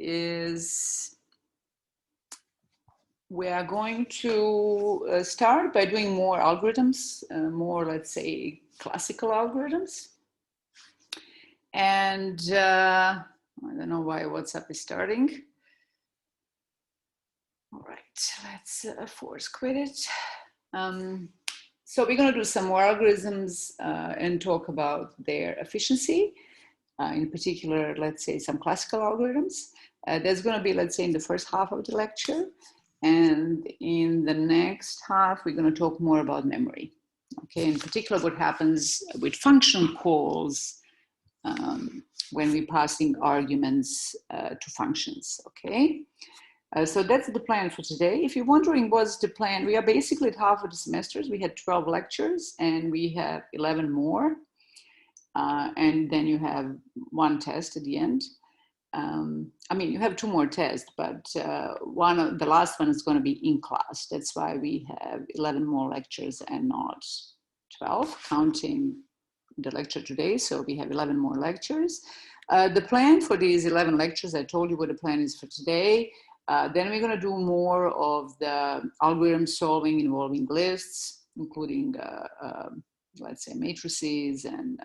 is we are going to start by doing more algorithms, more, let's say, classical algorithms. And I don't know why WhatsApp is starting. All right, let's force quit it. So we're going to do some more algorithms and talk about their efficiency. In particular, let's say some classical algorithms. That's going to be, let's say, in the first half of the lecture. And in the next half, we're going to talk more about memory. Okay, in particular, what happens with function calls when we're passing arguments to functions, okay? So that's the plan for today. If you're wondering what's the plan, we are basically at half of the semesters. We had 12 lectures and we have 11 more. And then you have one test at the end. I mean, you have 2 more tests, but the last one is going to be in class. That's why we have 11 more lectures and not 12, counting the lecture today. So we have 11 more lectures. The plan for these 11 lectures, I told you what the plan is for today. Then we're going to do more of the algorithm solving involving lists, including, let's say, matrices and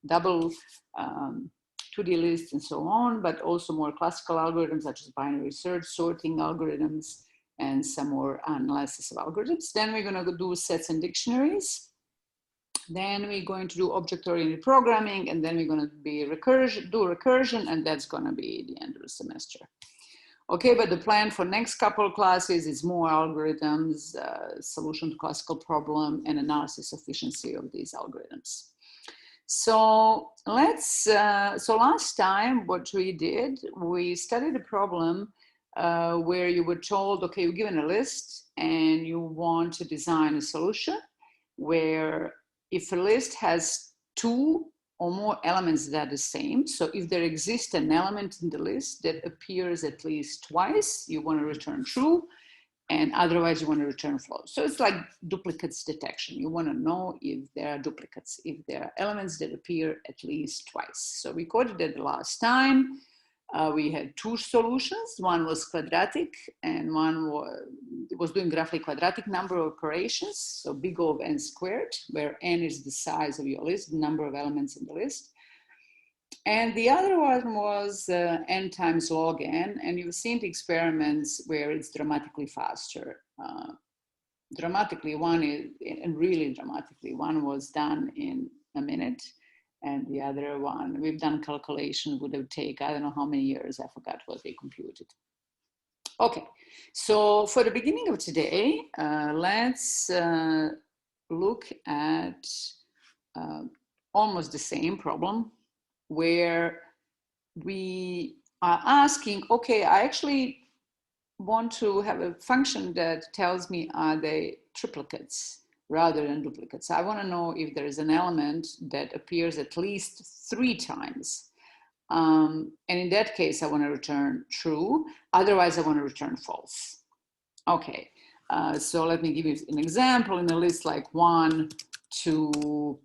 double 2D lists and so on, but also more classical algorithms such as binary search, sorting algorithms, and some more analysis of algorithms. Then we're going to do sets and dictionaries. Then we're going to do object-oriented programming, and then we're going to be do recursion, and that's going to be the end of the semester. Okay, but the plan for next couple of classes is more algorithms, solution to classical problem, and analysis efficiency of these algorithms. So so last time what we did, we studied a problem where you were told, okay, you're given a list and you want to design a solution where if a list has 2 or more elements that are the same, so if there exists an element in the list that appears at least twice, you want to return true, and otherwise you want to return false. So it's like duplicates detection. You want to know if there are duplicates, if there are elements that appear at least twice. So we coded it the last time. We had 2 solutions. One was quadratic and one was doing roughly quadratic number of operations. So big O of n squared, where n is the size of your list, the number of elements in the list. And the other one was n times log n, and you've seen the experiments where it's dramatically faster. Dramatically, one is, and really dramatically, one was done in a minute, and the other one, we've done calculation, would have taken, I don't know how many years, I forgot what they computed. Okay, so for the beginning of today, let's look at almost the same problem, where we are asking, okay, I actually want to have a function that tells me are they triplicates rather than duplicates. I want to know if there is an element that appears at least 3 times. And in that case, I want to return true. Otherwise, I want to return false. Okay, so let me give you an example. In a list like 1, 2,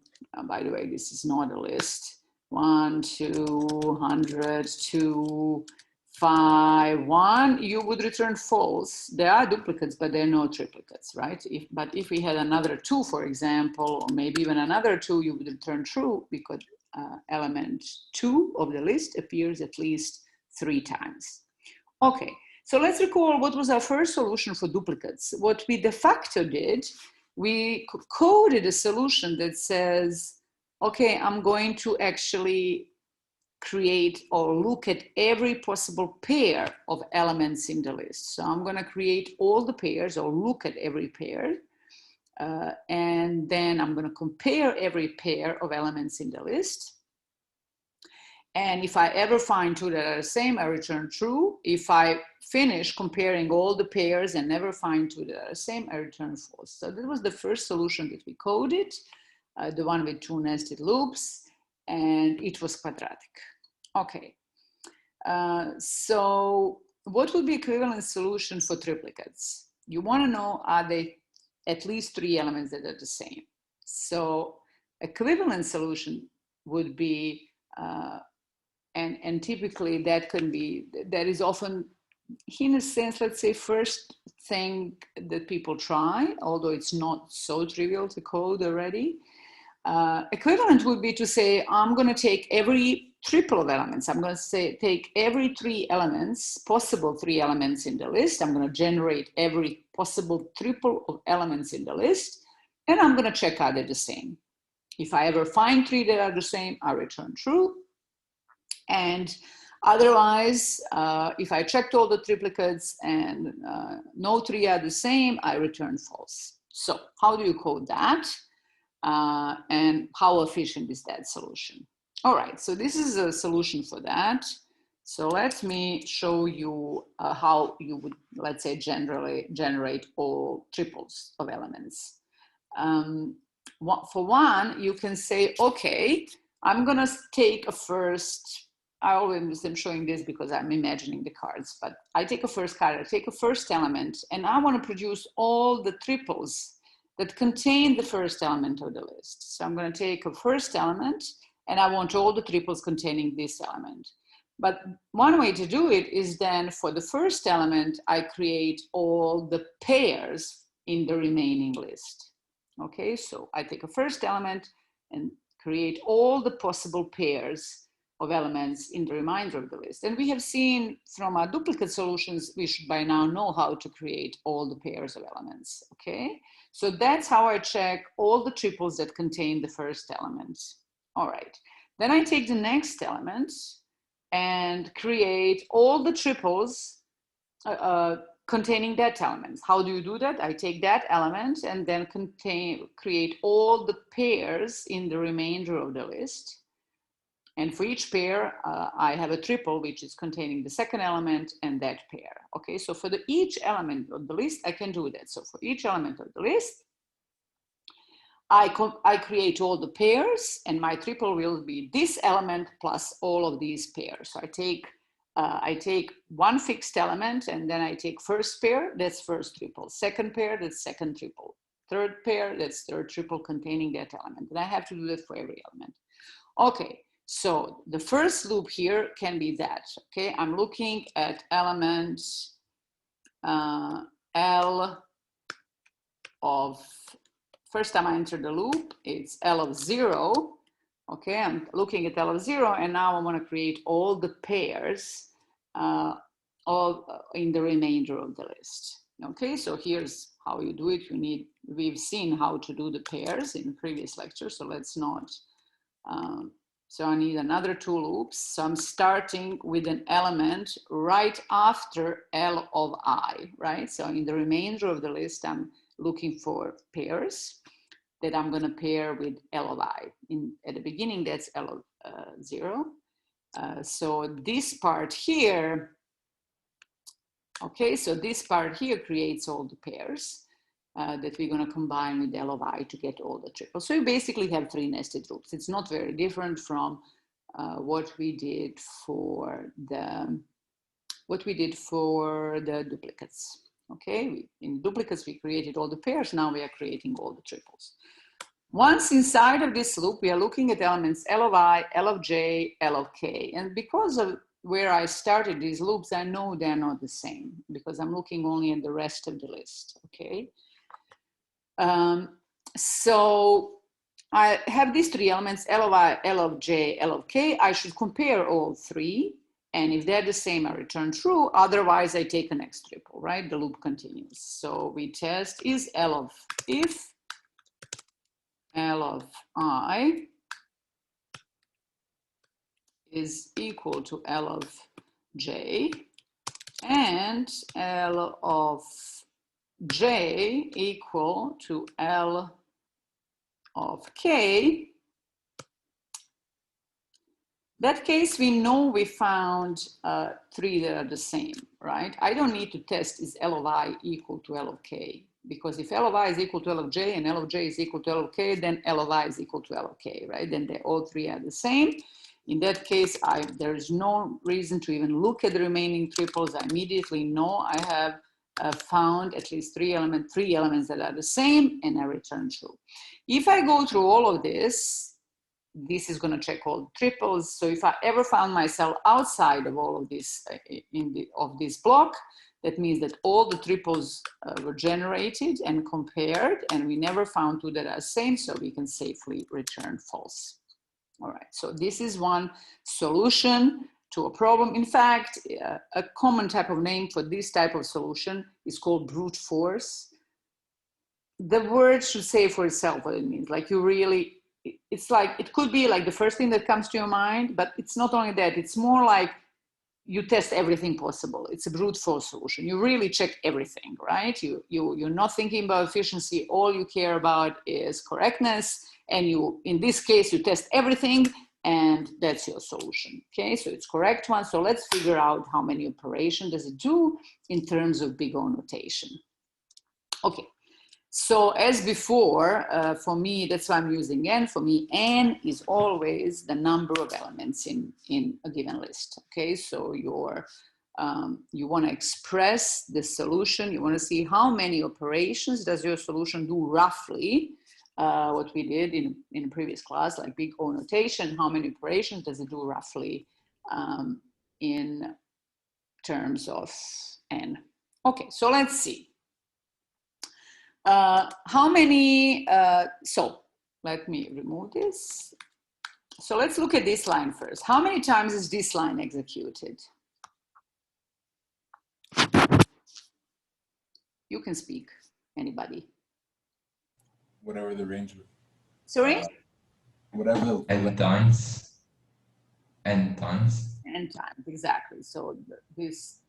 by the way, this is not a list. 1, 200, 2, 5, 1, you would return false. There are duplicates, but there are no triplicates, right? But if we had another 2, for example, or maybe even another 2, you would return true because element 2 of the list appears at least 3 times. Okay, so let's recall what was our first solution for duplicates. What we de facto did, we coded a solution that says, okay, I'm going to actually create or look at every possible pair of elements in the list. So I'm going to create all the pairs or look at every pair. And then I'm going to compare every pair of elements in the list. And if I ever find 2 that are the same, I return true. If I finish comparing all the pairs and never find 2 that are the same, I return false. So that was the first solution that we coded, the one with 2 nested loops. And it was quadratic. Okay, so what would be equivalent solution for triplicates? You want to know, are they at least 3 elements that are the same? So equivalent solution would be And typically that is often, in a sense, let's say, first thing that people try, although it's not so trivial to code already. Equivalent would be to say, I'm going to take every triple of elements. I'm going to take every 3 elements, possible 3 elements in the list. I'm going to generate every possible triple of elements in the list, and I'm going to check out they're the same. If I ever find 3 that are the same, I return true. And otherwise, if I checked all the triplicates and no 3 are the same, I return false. So how do you code that? And how efficient is that solution? All right, so this is a solution for that. So let me show you how you would, let's say, generally generate all triples of elements. For one, you can say, okay, I'm gonna take a first, I always am showing this because I'm imagining the cards, but I take a first card, I take a first element, and I want to produce all the triples that contain the first element of the list. So I'm going to take a first element, and I want all the triples containing this element. But one way to do it is then for the first element, I create all the pairs in the remaining list. Okay, so I take a first element and create all the possible pairs of elements in the remainder of the list. And we have seen from our duplicate solutions, we should by now know how to create all the pairs of elements, okay? So that's how I check all the triples that contain the first element. All right, then I take the next element and create all the triples containing that element. How do you do that? I take that element and then create all the pairs in the remainder of the list. And for each pair, I have a triple, which is containing the second element and that pair. Okay, so for each element of the list, I can do that. So for each element of the list, I create all the pairs, and my triple will be this element plus all of these pairs. So I take one fixed element, and then I take first pair, that's first triple. Second pair, that's second triple. Third pair, that's third triple containing that element. And I have to do that for every element. Okay. So the first loop here can be that, okay? I'm looking at element L of, first time I enter the loop, it's L of 0, okay? I'm looking at L of 0, and now I want to create all the pairs in the remainder of the list, okay? So here's how you do it. We've seen how to do the pairs in previous lectures, so let's not, so I need another 2 loops. So I'm starting with an element right after L of I, right? So in the remainder of the list, I'm looking for pairs that I'm going to pair with L of I. At the beginning, that's L of 0. So this part here, okay, so this part here creates all the pairs that we're going to combine with L of I to get all the triples. So you basically have 3 nested loops. It's not very different from what we did for the duplicates. Okay, in duplicates we created all the pairs. Now we are creating all the triples. Once inside of this loop, we are looking at elements L of I, L of J, L of K, and because of where I started these loops, I know they're not the same because I'm looking only at the rest of the list. Okay. So I have these 3 elements, L of I, L of J, L of K. I should compare all 3. And if they're the same, I return true. Otherwise, I take the next triple, right? The loop continues. So we test, is if L of I is equal to L of J and L of J equal to L of K, that case we know we found 3 that are the same, right? I don't need to test is L of I equal to L of K, because if L of I is equal to L of J and L of J is equal to L of K, then L of I is equal to L of K, right? Then they all 3 are the same. In that case, there is no reason to even look at the remaining triples. I immediately know I have found at least 3 elements that are the same, and I return true. If I go through all of this, this is going to check all the triples. So if I ever found myself outside of all of this, of this block, that means that all the triples were generated and compared, and we never found two that are same, so we can safely return false. All right, so this is one solution to a problem. In fact, a common type of name for this type of solution is called brute force. The word should say for itself what it means. Like you really, it's like, it could be like the first thing that comes to your mind, but it's not only that, it's more like you test everything possible. It's a brute force solution. You really check everything, right? You're not thinking about efficiency. All you care about is correctness. And you, in this case, you test everything and that's your solution. Okay, so it's correct one. So let's figure out how many operations does it do in terms of big O notation. Okay, so as before, for me, that's why I'm using n. For me, n is always the number of elements in a given list. Okay, so you want to express the solution. You want to see how many operations does your solution do roughly. What we did in a previous class, like big O notation, how many operations does it do roughly in terms of n? Okay, so let's see. How many, so let me remove this. So let's look at this line first. How many times is this line executed? You can speak, anybody. Whatever the range of. Sorry? Whatever. N times. N times. N times, exactly. So this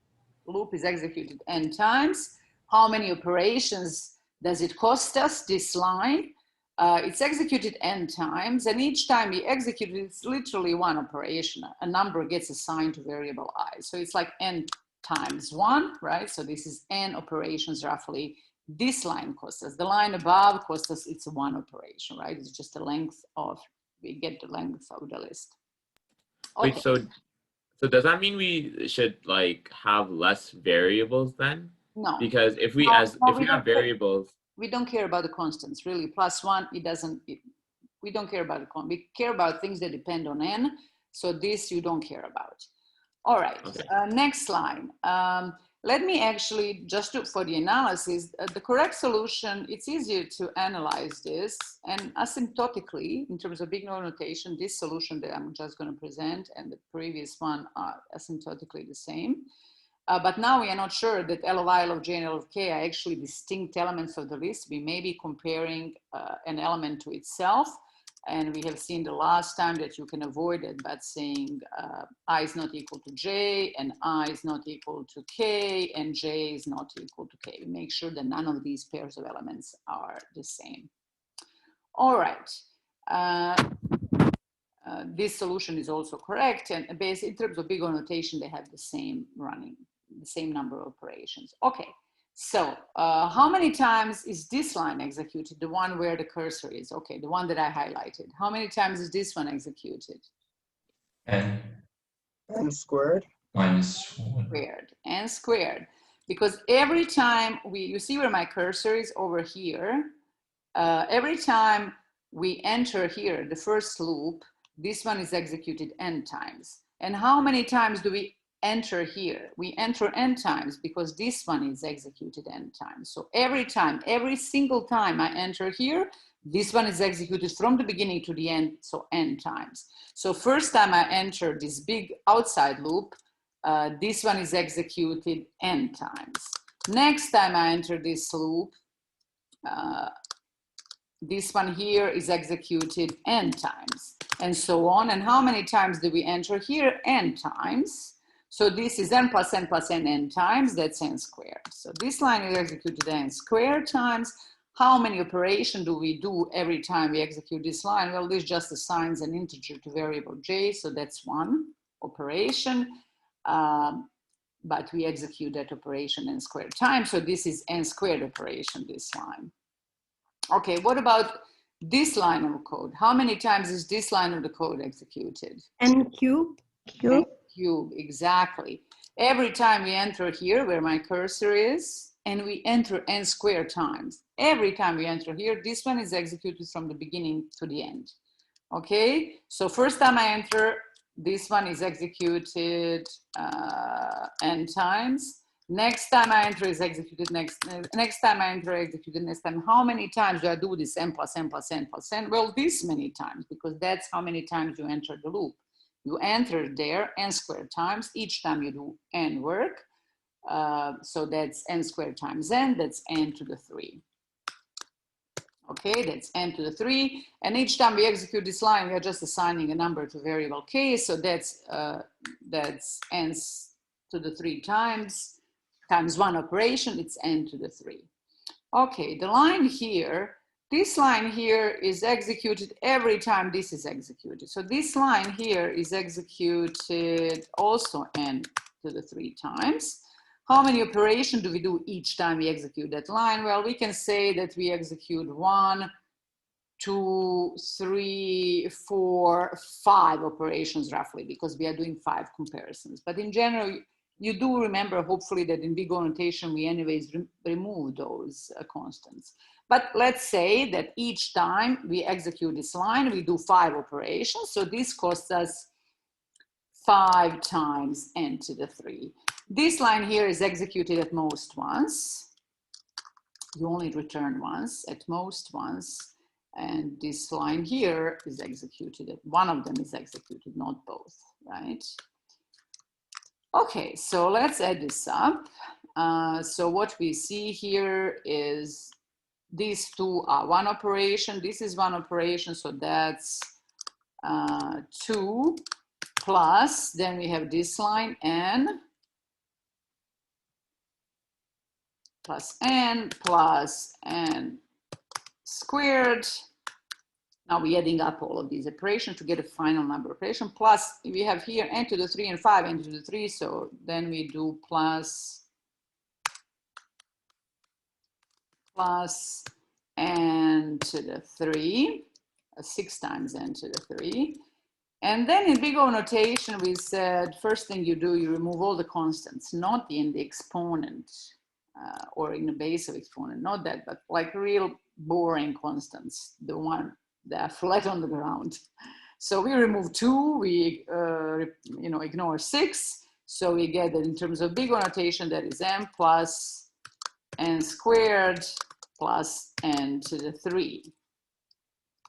loop is executed n times. How many operations does it cost us, this line? It's executed n times, and each time we execute it, it's literally one operation. A number gets assigned to variable I. So it's like n times 1, right? So this is n operations roughly. This line costs us. The line above costs us, it's one operation, right? It's just the length of, we get the length of the list. Okay. Wait, so does that mean we should like have less variables then? No. Because if we we have variables, we don't care about the constants really. +1, we don't care about we care about things that depend on n. So this you don't care about. All right. Okay. Next line. Let me actually just do for the analysis, the correct solution, it's easier to analyze this, and asymptotically, in terms of big O notation, this solution that I'm just going to present and the previous one are asymptotically the same. But now we are not sure that L of I, L of J, and L of K are actually distinct elements of the list. We may be comparing an element to itself. And we have seen the last time that you can avoid it by saying I is not equal to J, and I is not equal to K, and J is not equal to K. We make sure that none of these pairs of elements are the same. All right. This solution is also correct. And basically, in terms of big O notation, they have the same running, the same number of operations. Okay. So how many times is this line executed? The one where the cursor is. Okay, the one that I highlighted. How many times is this one executed? N. N squared. -1. Squared. N squared. Because every time you see where my cursor is over here, every time we enter here, the first loop, this one is executed n times. And how many times do we enter here? We enter n times because this one is executed n times. So every time, every single time I enter here, this one is executed from the beginning to the end, so n times. So first time I enter this big outside loop, this one is executed n times. Next time I enter this loop, this one here is executed n times, and so on. And how many times do we enter here? N times. So this is n plus n plus n times, that's n squared. So this line is executed n squared times. How many operations do we do every time we execute this line? Well, this just assigns an integer to variable j, so that's one operation. But we execute that operation n squared times, so this is n squared operation, this line. Okay, what about this line of code? How many times is this line of the code executed? N cubed. N cube, exactly. Every time we enter here where my cursor is, and we enter n squared times. Every time we enter here, this one is executed from the beginning to the end. Okay, so first time I enter, this one is executed n times. Next time I enter is executed next time I enter executed next time. How many times do I do this n plus n plus n plus n? Well, this many times, because that's how many times you enter the loop. You enter there n squared times. Each time you do n work. So that's n squared times n, that's n to the 3. Okay, that's n to the 3. And each time we execute this line, we are just assigning a number to variable k. So that's n to the 3 times one operation, it's n to the 3. Okay, the line here, this line here is executed every time this is executed. So this line here is executed also n to the 3 times. How many operations do we do each time we execute that line? Well, we can say that we execute 1, 2, 3, 4, 5 operations roughly, because we are doing 5 comparisons. But in general, you do remember, hopefully, that in big O notation, we anyways remove those constants. But let's say that each time we execute this line, we do 5 operations. So this costs us 5 times n to the 3. This line here is executed at most once. You only return once, at most once. And this line here is executed, one of them is executed, not both, right? Okay, so let's add this up. So what we see here is these two are one operation. This is one operation, so that's 2 plus, then we have this line n plus n plus n squared. Now we're adding up all of these operations to get a final number operation. Plus we have here n to the 3 and 5 n to the 3. So then we do plus n to the 3, 6 times n to the 3. And then in big O notation, we said, first thing you do, you remove all the constants, not in the exponent or in the base of exponent, not that, but like real boring constants, the one that are flat on the ground. So we remove 2, we ignore 6. So we get that in terms of big O notation, that is m plus n squared plus n to the 3.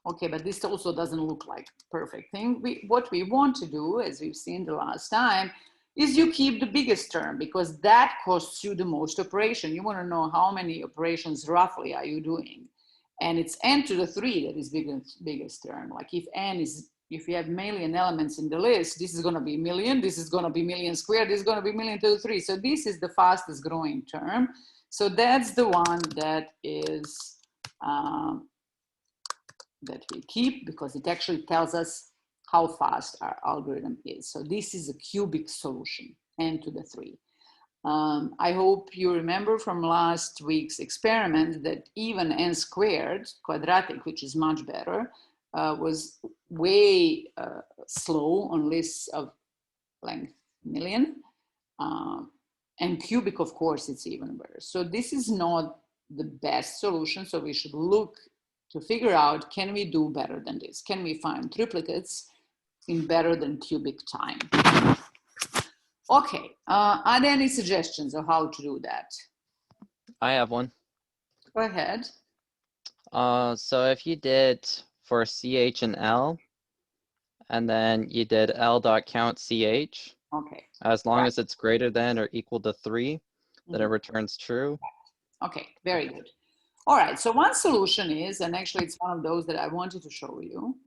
Okay, but this also doesn't look like perfect thing. What we want to do, as we've seen the last time, is you keep the biggest term, because that costs you the most operation. You want to know how many operations roughly are you doing. And it's n to the 3 that is biggest term. Like if you have million elements in the list, this is going to be million, this is going to be million squared, this is going to be million to the 3. So this is the fastest growing term. So that's the one that is that we keep, because it actually tells us how fast our algorithm is. So this is a cubic solution, n to the 3. I hope you remember from last week's experiment that even n squared, quadratic, which is much better, was way slow on lists of length million. And cubic, of course, it's even worse. So this is not the best solution. So we should look to figure out, can we do better than this? Can we find triplicates in better than cubic time? Okay, are there any suggestions of how to do that? I have one. Go ahead. So if you did for CH and L, and then you did L dot count CH, Okay. as long as it's greater than or equal to 3, then it Mhm. returns true. Okay, very good. All right, so one solution is, and actually it's one of those that I wanted to show you,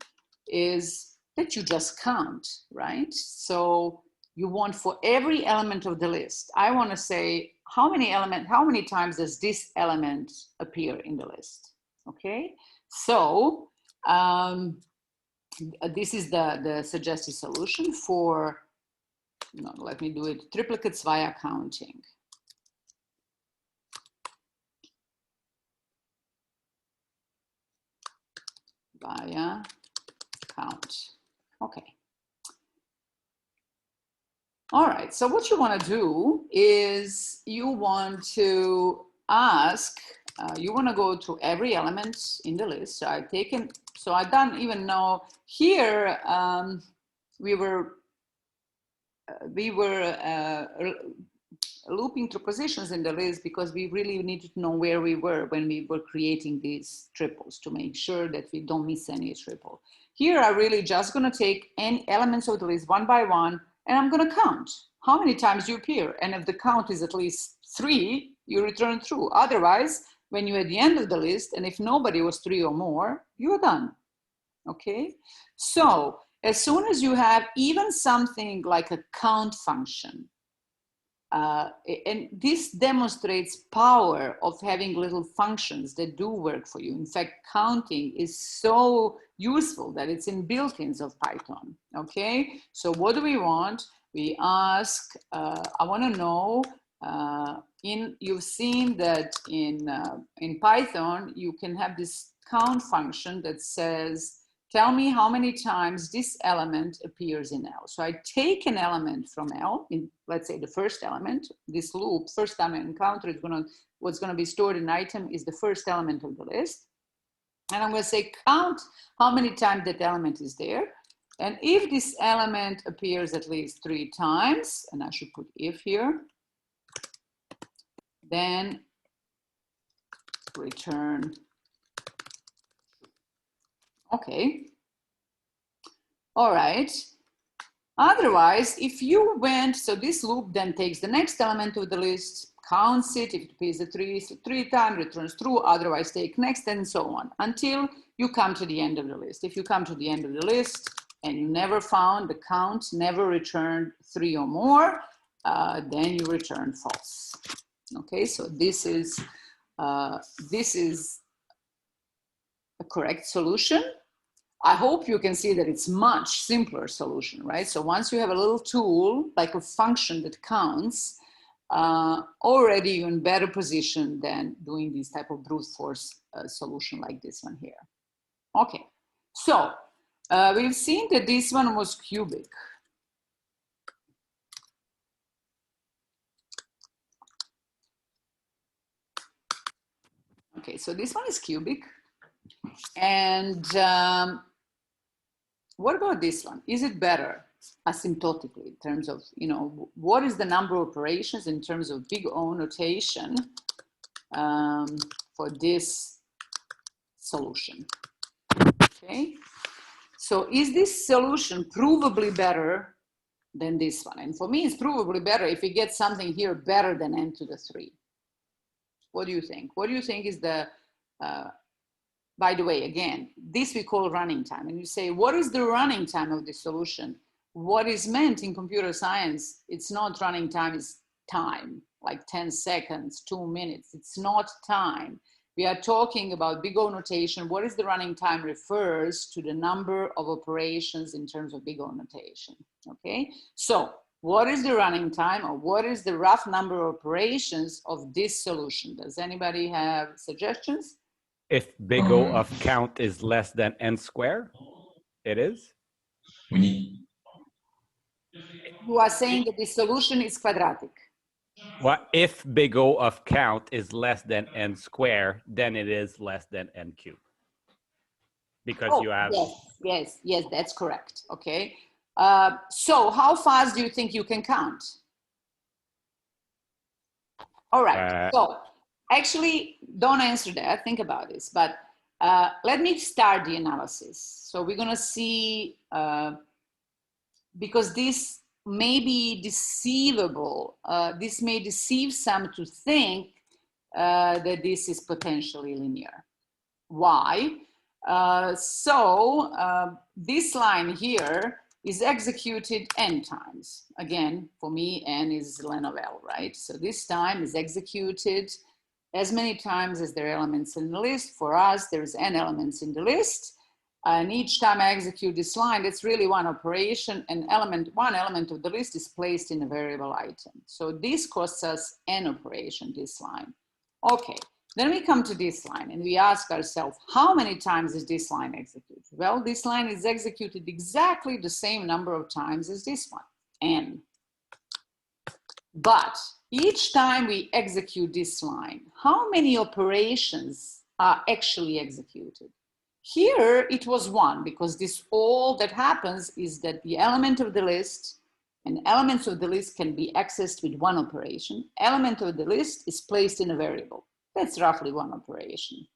is that you just count, right? So you want for every element of the list, I want to say how many times does this element appear in the list? Okay, so this is the suggested solution for, let me do it, triplicates via counting. Via count. Okay. All right, so what you want to do is you want to ask you want to go to every element in the list. So I don't even know here. We were looping through positions in the list because we really needed to know where we were when we were creating these triples to make sure that we don't miss any triple. Here, I'm really just going to take any elements of the list one by one, and I'm going to count how many times you appear. And if the count is at least 3, you return true. Otherwise, when you're at the end of the list, and if nobody was 3 or more, you're done. Okay? So as soon as you have even something like a count function, and this demonstrates power of having little functions that do work for you. In fact, counting is so useful that it's in built-ins of Python, okay? So what do we want? We ask, I wanna know, you've seen that in Python, you can have this count function that says, tell me how many times this element appears in L. So I take an element from L, let's say the first element, this loop, first time I encounter it, what's gonna be stored in item is the first element of the list. And I'm gonna say count how many times that element is there. And if this element appears at least 3 times, and I should put if here, then return. Okay. All right. Otherwise, if you went, so this loop then takes the next element of the list, counts it, if it appears at 3 times, returns true, otherwise take next, and so on, until you come to the end of the list. If you come to the end of the list and you never found the count, never returned 3 or more, then you return false. Okay, so this is a correct solution. I hope you can see that it's much simpler solution, right? So once you have a little tool, like a function that counts, already you're in better position than doing this type of brute force solution like this one here. Okay, so we've seen that this one was cubic. Okay, so this one is cubic. And what about this one? Is it better asymptotically in terms of, you know, what is the number of operations in terms of big O notation for this solution? Okay, so is this solution provably better than this one? And for me, it's provably better if we get something here better than n to the 3. What do you think? What do you think is the, by the way, again, this we call running time. And you say, what is the running time of the solution? What is meant in computer science, it's not running time, it's time, like 10 seconds, 2 minutes. It's not time. We are talking about big O notation. What is the running time refers to the number of operations in terms of big O notation, okay? So what is the running time, or what is the rough number of operations of this solution? Does anybody have suggestions? If big O of count is less than n squared, it is? We need, You are saying that the solution is quadratic. Well, if big O of count is less than n squared, then it is less than n cubed. Because you have... Yes, that's correct, okay. So how fast do you think you can count? All right, so actually don't answer that, think about this, but let me start the analysis. So we're gonna see, because this may be deceivable, this may deceive some to think that this is potentially linear. Why? This line here is executed n times. Again, for me, n is len of L, right? So this time is executed as many times as there are elements in the list. For us, there's n elements in the list. And each time I execute this line, it's really one operation, and one element of the list is placed in a variable item. So this costs us n operation, this line. Okay, then we come to this line and we ask ourselves, how many times is this line executed? Well, this line is executed exactly the same number of times as this one, n. But each time we execute this line, how many operations are actually executed? Here it was 1, because this all that happens is that the element of the list and elements of the list can be accessed with 1 operation. Element of the list is placed in a variable. That's roughly 1 operation.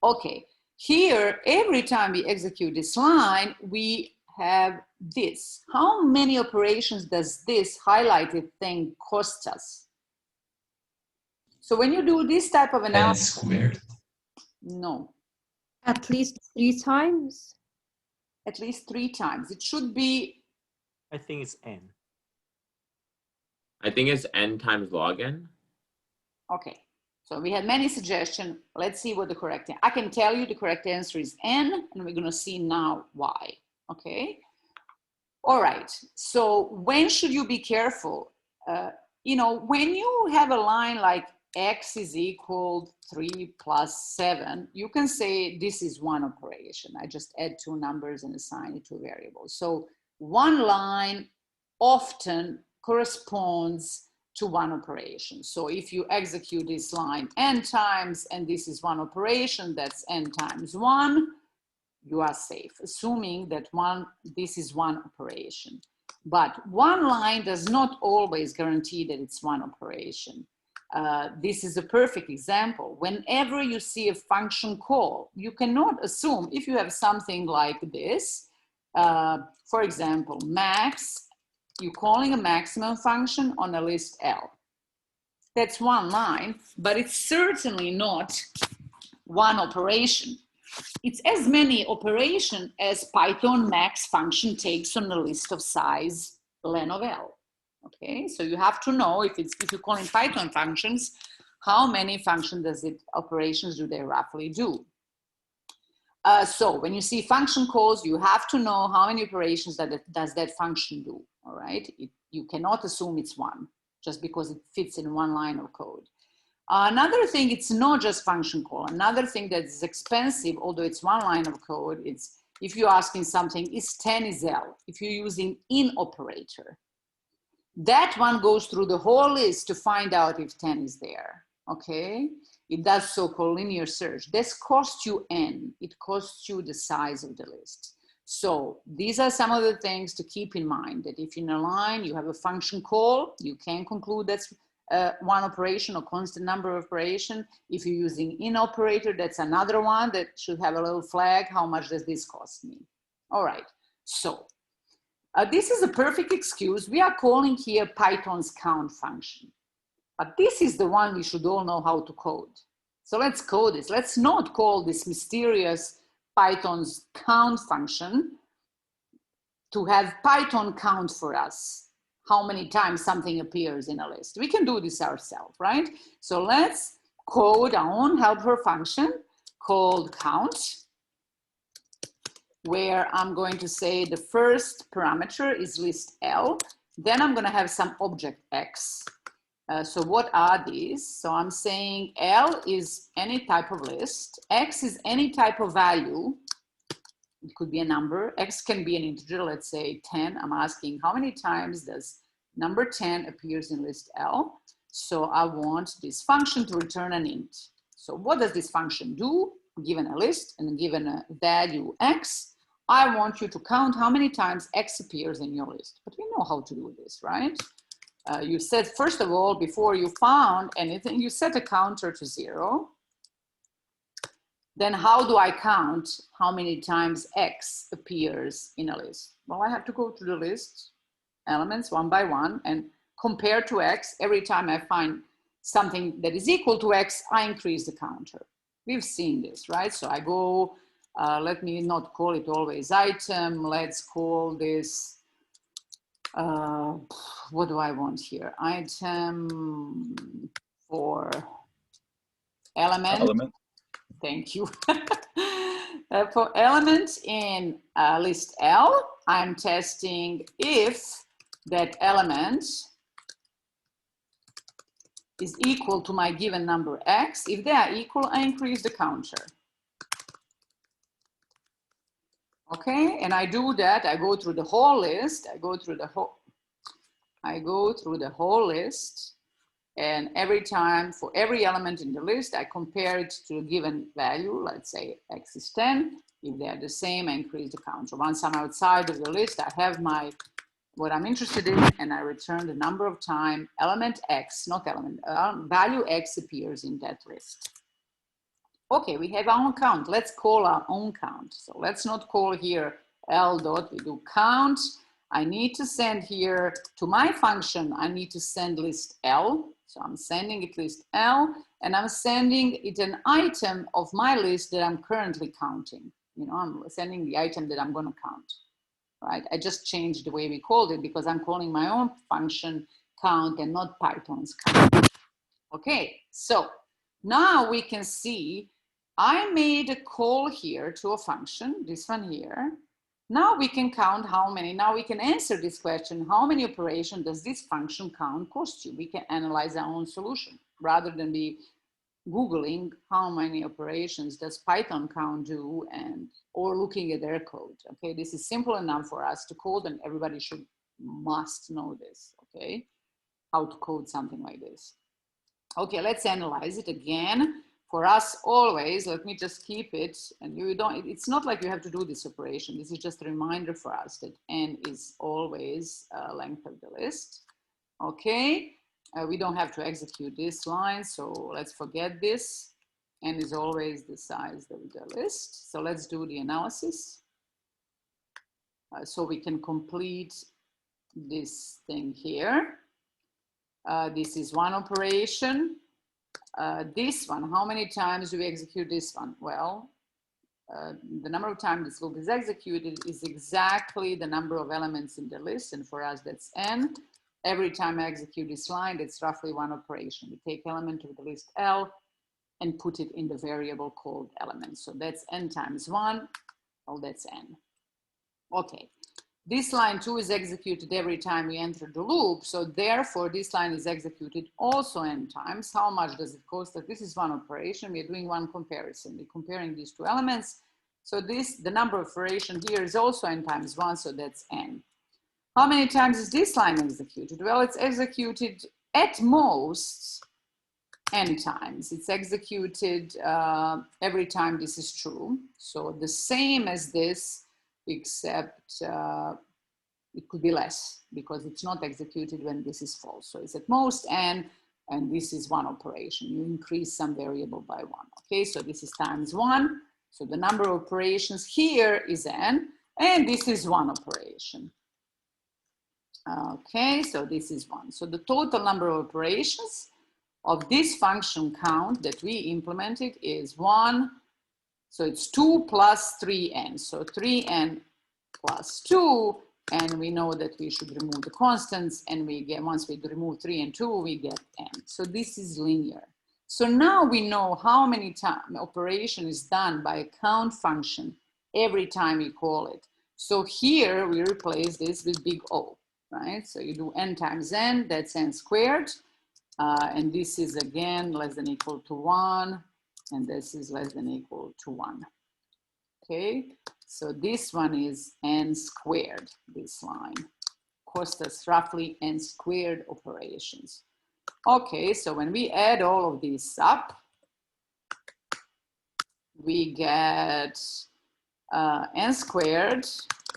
Okay, here, every time we execute this line, we have this. How many operations does this highlighted thing cost us? So when you do this type of N analysis, squared. no, At least 3 times. at least 3 times. It should be, I think it's n. I think it's n times log n. okay. So we had many suggestions. Let's see what the correct, I can tell you the correct answer is n, and we're gonna see now why, okay? All right, so when should you be careful? You know, when you have a line like x is equal 3 plus 7, you can say this is 1 operation. I just add 2 numbers and assign it to a variable. So 1 line often corresponds to 1 operation. So if you execute this line n times, and this is 1 operation, that's n times 1, you are safe, assuming that this is 1 operation. But 1 line does not always guarantee that it's 1 operation. This is a perfect example. Whenever you see a function call, you cannot assume, if you have something like this, for example, max, you're calling a maximum function on a list L. That's 1 line, but it's certainly not 1 operation. It's as many operations as Python max function takes on a list of size len of L. Okay, so you have to know if you're calling Python functions, how many operations do they roughly do? So when you see function calls, you have to know how many operations does that function do, all right? You cannot assume it's 1, just because it fits in 1 line of code. Another thing, it's not just function call. Another thing that's expensive, although it's 1 line of code, it's if you're asking something, is 10 is L? If you're using in operator, that one goes through the whole list to find out if 10 is there, okay? It does so-called linear search. This costs you n, it costs you the size of the list. So these are some of the things to keep in mind, that if in a line you have a function call, you can conclude that's 1 operation or constant number of operation. If you're using in operator, that's another one that should have a little flag. How much does this cost me? All right, so this is a perfect excuse. We are calling here Python's count function, but this is the one we should all know how to code. So let's code this. Let's not call this mysterious Python's count function to have Python count for us how many times something appears in a list. We can do this ourselves, right? So let's code our own helper function called count, where I'm going to say the first parameter is list L. Then I'm going to have some object X. So what are these? So I'm saying L is any type of list. X is any type of value. It could be a number. X can be an integer, let's say 10. I'm asking how many times does number 10 appears in list L. So I want this function to return an int. So what does this function do? Given a list and given a value X, I want you to count how many times X appears in your list. But we know how to do this, right? You said, first of all, before you found anything, you set a counter to 0. Then how do I count how many times X appears in a list? Well, I have to go to the list elements 1 by 1 and compare to X. Every time I find something that is equal to X, I increase the counter. We've seen this, right? So I go, let me not call it always item. Let's call this, what do I want here? Item for element. Thank you. For element in list L, I'm testing if that element is equal to my given number X. If they are equal, I increase the counter. Okay, and I do that. I go through the whole list. I go through the whole. I go through the whole list, and every time for every element in the list, I compare it to a given value. Let's say X is 10. If they're the same, I increase the count. So once I'm outside of the list, I have what I'm interested in, and I return the number of time element X, not element, value X appears in that list. Okay, we have our own count. Let's call our own count. So let's not call here L dot, we do count. I need to send here to my function, I need to send list L. So I'm sending it list L, and I'm sending it an item of my list that I'm currently counting. You know, I'm sending the item that I'm going to count, right? I just changed the way we called it because I'm calling my own function count and not Python's count. Okay, so now we can see I made a call here to a function, this one here. Now we can count how many, now we can answer this question, how many operations does this function count cost you? We can analyze our own solution rather than be Googling how many operations does Python count do or looking at their code. Okay, this is simple enough for us to code, and everybody must know this, okay? How to code something like this. Okay, let's analyze it again. For us always, let me just keep it, and it's not like you have to do this operation. This is just a reminder for us that n is always length of the list. Okay, we don't have to execute this line, so let's forget this. N is always the size of the list. So let's do the analysis. So we can complete this thing here. This is one operation. This one, how many times do we execute this one? Well, the number of times this loop is executed is exactly the number of elements in the list, and for us that's n. Every time I execute this line, it's roughly one operation. We take element of the list L and put it in the variable called element. So that's n times 1, well, that's n. Okay. This line too is executed every time we enter the loop. So therefore, this line is executed also n times. How much does it cost? That this is one operation. We're doing one comparison. We're comparing these two elements. So the number of operation here is also n times 1. So that's n. How many times is this line executed? Well, it's executed at most n times. It's executed every time this is true. So the same as this, except it could be less because it's not executed when this is false. So it's at most n, and this is one operation. You increase some variable by 1. Okay, so this is times 1. So the number of operations here is n, and this is one operation. Okay, so this is 1. So the total number of operations of this function count that we implemented is 1. So it's 2 plus 3n. So 3n plus 2, and we know that we should remove the constants, and we get, once we remove 3 and 2, we get n. So this is linear. So now we know how many times operation is done by a count function every time we call it. So here we replace this with big O, right? So you do n times n, that's n squared. And this is again less than equal to 1. And this is less than equal to 1. Okay, so this one is n squared, this line. Cost us roughly n squared operations. Okay, so when we add all of these up, we get n squared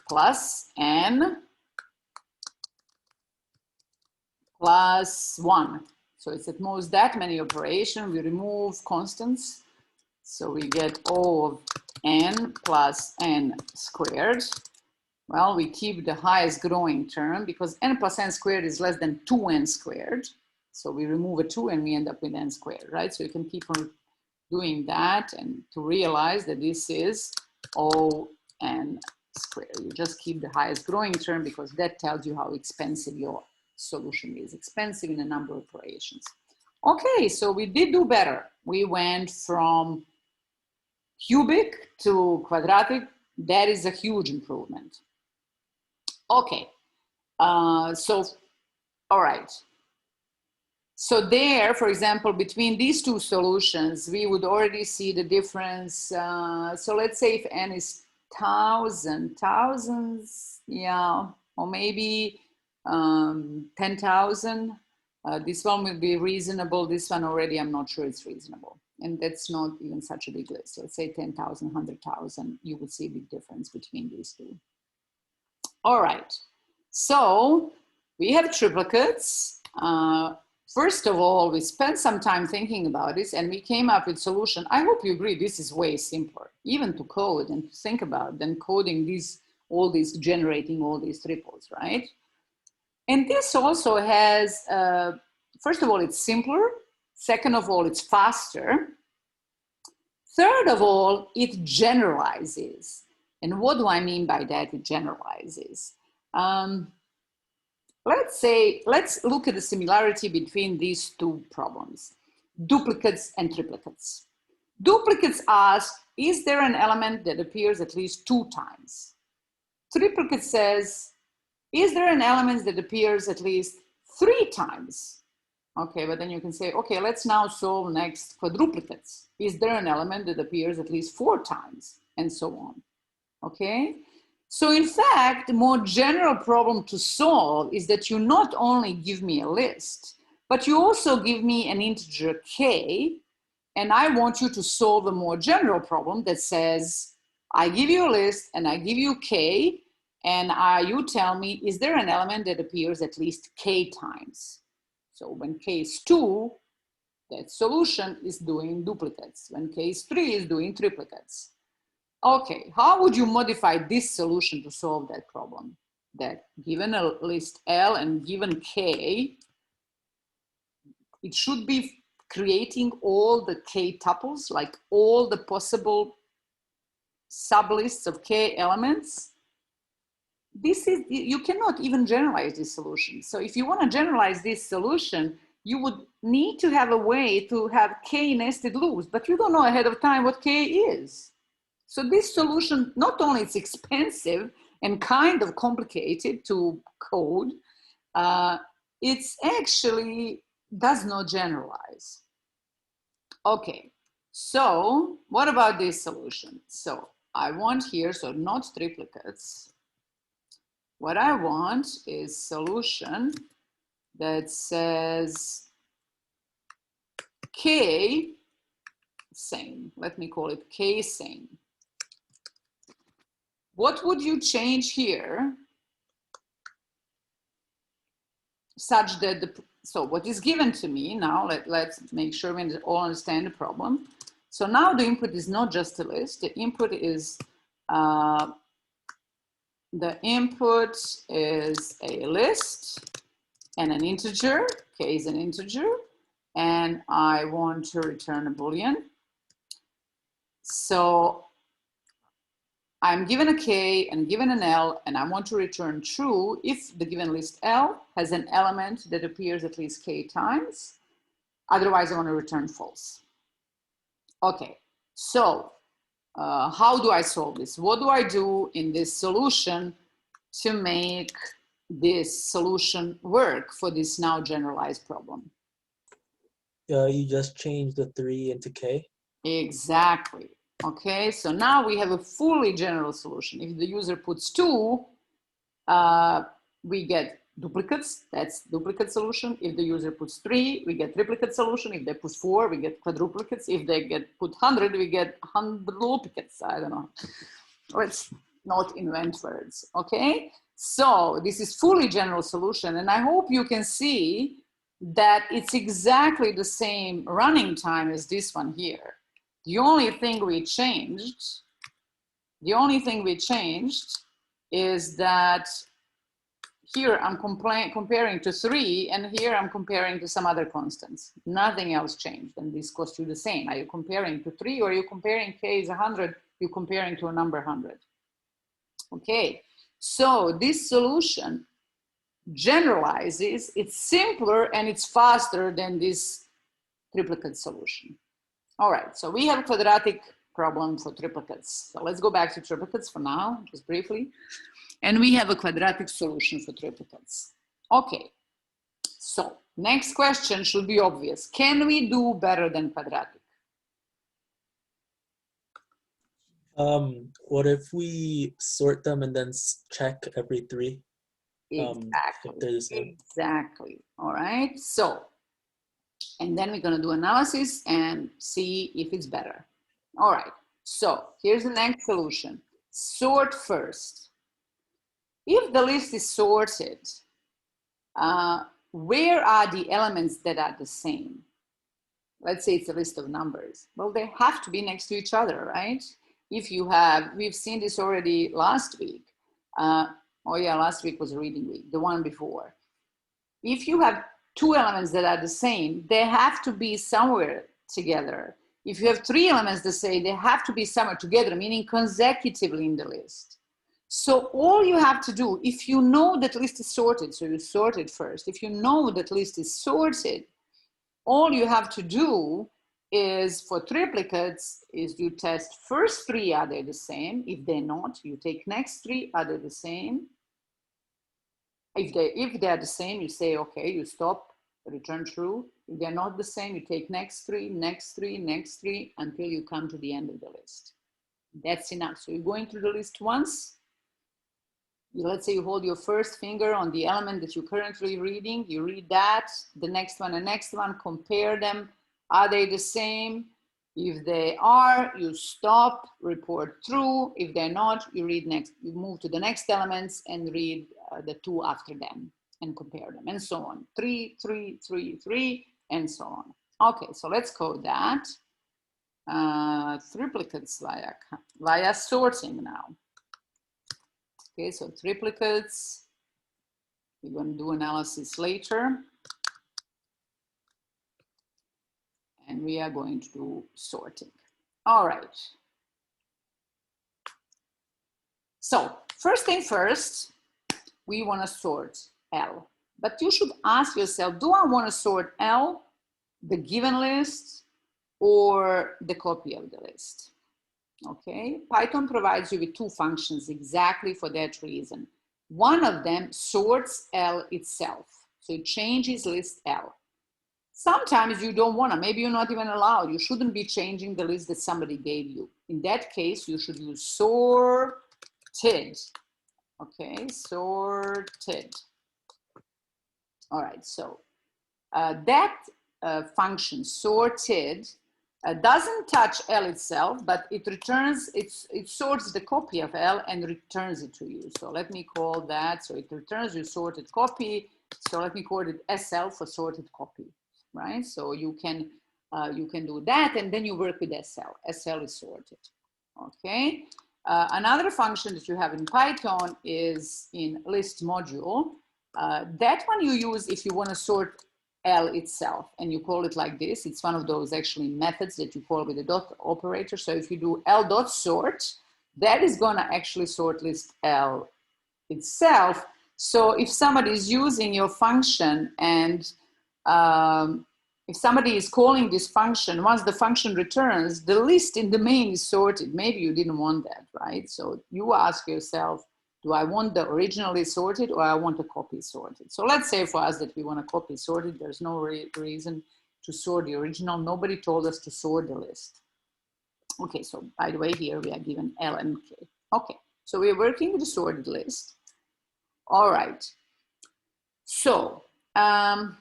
plus n plus 1. So it's at most that many operations. We remove constants. So we get O of n plus n squared. Well, we keep the highest growing term because n plus n squared is less than 2n squared. So we remove a 2 and we end up with n squared, right? So you can keep on doing that and to realize that this is O n squared. You just keep the highest growing term because that tells you how expensive your solution is. Expensive in a number of operations. Okay, so we did do better. We went from cubic to quadratic. That is a huge improvement. Okay, so, all right. So there, for example, between these two solutions, we would already see the difference. So let's say if n is thousands, yeah, or maybe 10,000. This one will be reasonable. This one already, I'm not sure it's reasonable. And that's not even such a big list. Let's say 10,000, 100,000. You will see a big difference between these two. All right. So we have triplicates. First of all, we spent some time thinking about this and we came up with solution. I hope you agree this is way simpler, even to code and to think about than coding these, all these, generating all these triples, right? And this also has, first of all, it's simpler. Second of all, it's faster. Third of all, it generalizes. And what do I mean by that? It generalizes. Let's look at the similarity between these two problems, duplicates and triplicates. Duplicates ask, is there an element that appears at least 2 times? Triplicate says, is there an element that appears at least 3 times? Okay, but then you can say, okay, let's now solve next quadruplicates. Is there an element that appears at least 4 times? And so on, okay? So in fact, the more general problem to solve is that you not only give me a list, but you also give me an integer k, and I want you to solve a more general problem that says, I give you a list and I give you k, and you tell me, is there an element that appears at least k times? So when k is 2, that solution is doing duplicates. When k is 3, is doing triplicates. Okay, how would you modify this solution to solve that problem? That given a list L and given K, it should be creating all the K tuples, like all the possible sublists of K elements. This is, you cannot even generalize this solution. So if you want to generalize this solution, you would need to have a way to have K nested loops, but you don't know ahead of time what K is. So this solution, not only it's expensive and kind of complicated to code, it's actually does not generalize. Okay, so what about this solution? So I want here, so not triplicates. What I want is solution that says K same. Let me call it K same. What would you change here such that so what is given to me now, let's make sure we all understand the problem. So now the input is not just a list, the input is a list and an integer, K is an integer, and I want to return a Boolean. So I'm given a K and given an L, and I want to return true if the given list L has an element that appears at least K times. Otherwise, I want to return false. Okay, so how do I solve this? What do I do in this solution to make this solution work for this now generalized problem? You just change the 3 into K? Exactly. Okay, so now we have a fully general solution. If the user puts 2, we get duplicates, that's duplicate solution. If the user puts 3, we get triplicate solution. If they put 4, we get quadruplicates. If they put 100, we get hundredplicates. I don't know. Let's not invent words, okay? So this is fully general solution, and I hope you can see that it's exactly the same running time as this one here. The only thing we changed is that here I'm comparing to 3, and here I'm comparing to some other constants. Nothing else changed, and this costs you the same. Are you comparing to 3, or are you comparing K is 100, you're comparing to a number 100? Okay, so this solution generalizes, it's simpler and it's faster than this triplicate solution. All right, so we have a quadratic problem for triplicates. So let's go back to triplicates for now, just briefly. And we have a quadratic solution for triplicates. Okay, so next question should be obvious. Can we do better than quadratic? What if we sort them and then check every 3? Exactly. if they're the same. Exactly. All right. So, and then we're going to do analysis and see if it's better. All right. So here's the next solution. Sort first. If the list is sorted, where are the elements that are the same? Let's say it's a list of numbers. Well, they have to be next to each other, right? If you have, we've seen this already last week. Oh yeah, last week was reading week, the one before. If you have two elements that are the same, they have to be somewhere together. If you have three elements that say they have to be somewhere together, meaning consecutively in the list. So all you have to do, if you know that list is sorted, so you sort it first. If you know that list is sorted, all you have to do is for triplicates is you test first three, are they the same? If they're not, you take next three, are they the same? If they are the same, you say, okay, you stop, return true. If they're not the same, you take next three, next three, next three, until you come to the end of the list. That's enough. So you're going through the list once. Let's say you hold your first finger on the element that you're currently reading. You read that, the next one, compare them. Are they the same? If they are, you stop, report true. If they're not, you read next. You move to the next elements and read the two after them and compare them and so on. 3, 3, 3, 3, and so on. Okay, so let's code that. Triplicates via sorting now. Okay, so triplicates, we're going to do analysis later. And we are going to do sorting. All right. So first thing first, we want to sort L. But you should ask yourself, do I want to sort L, the given list, or the copy of the list? Okay, Python provides you with two functions exactly for that reason. One of them sorts L itself. So it changes list L. Sometimes you don't want to, maybe you're not even allowed. You shouldn't be changing the list that somebody gave you. In that case, you should use sorted. Okay, sorted. All right, so that function sorted doesn't touch L itself, but it returns, it sorts the copy of L and returns it to you. So let me call that, so it returns your sorted copy. So let me call it SL for sorted copy, right? So you can do that and then you work with SL. SL is sorted, okay? Another function that you have in Python is in list module. That one you use if you want to sort L itself, and you call it like this. It's one of those actually methods that you call with a dot operator. So if you do L.sort, that is going to actually sort list L itself. So if somebody is using your function and if somebody is calling this function, once the function returns, the list in the main is sorted. Maybe you didn't want that, right? So you ask yourself, do I want the originally sorted or I want a copy sorted? So let's say for us that we want a copy sorted. There's no reason to sort the original. Nobody told us to sort the list. Okay, so by the way, here we are given L and K. Okay, so we're working with the sorted list. All right. So, so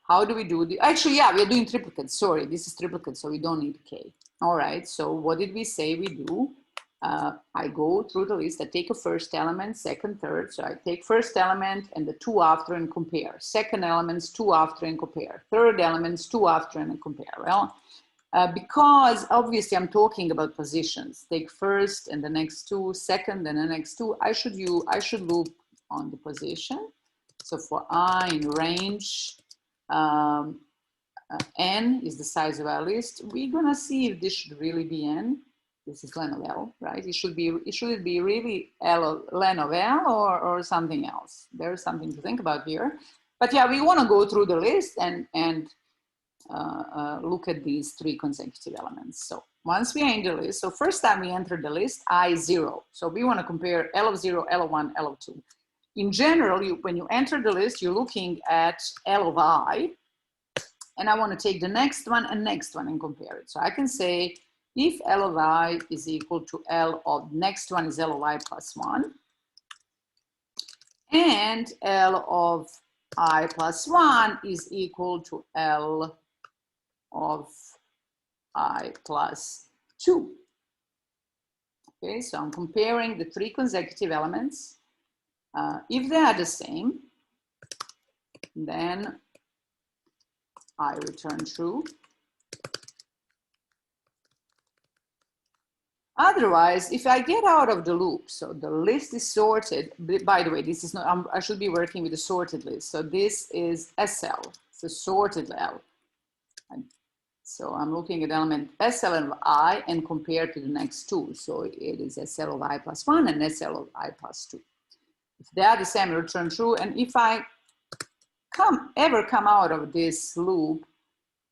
how do we do the, actually, yeah, we're doing triplicates. Sorry, this is triplicates, so we don't need K. All right, so what did we say we do? I go through the list, I take a first element, second, third. So I take first element and the two after and compare. Second elements, two after and compare. Third elements, two after and compare. Well, because obviously I'm talking about positions. Take first and the next two, second and the next two. I should loop on the position. So for I in range, N is the size of our list. We're gonna see if this should really be N. This is len of L, right? Should it be really len of L or something else? There's something to think about here. But yeah, we want to go through the list and look at these three consecutive elements. So once we are in the list, so first time we enter the list, I0. So we want to compare L of 0, L of 1, L of 2. In general, when you enter the list, you're looking at L of I, and I want to take the next one and compare it. So I can say, if L of I is equal to L of next one is L of I plus 1, and L of I plus 1 is equal to L of I plus 2. Okay, so I'm comparing the three consecutive elements. If they are the same, then I return true. Otherwise, if I get out of the loop, so the list is sorted, by the way, this is not, I should be working with a sorted list. So this is SL, it's a sorted L. So I'm looking at element SL of I and compare to the next two. So it is SL of I plus 1 and SL of I plus 2. If they are the same, I return true. And if I ever come out of this loop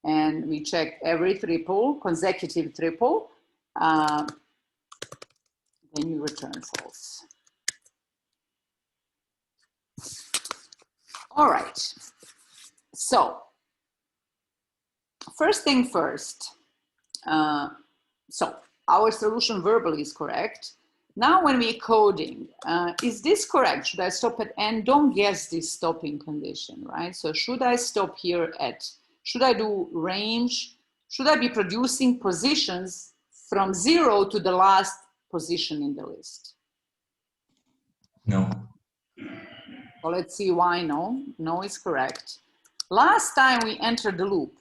and we check every triple, consecutive triple, then you return false. All right. So first thing first. So our solution verbally is correct. Now when we're coding, is this correct? Should I stop at n? Don't guess this stopping condition, right? So should I stop here at, should I do range? Should I be producing positions from 0 to the last position in the list? No. So let's see why no. No is correct. Last time we entered the loop,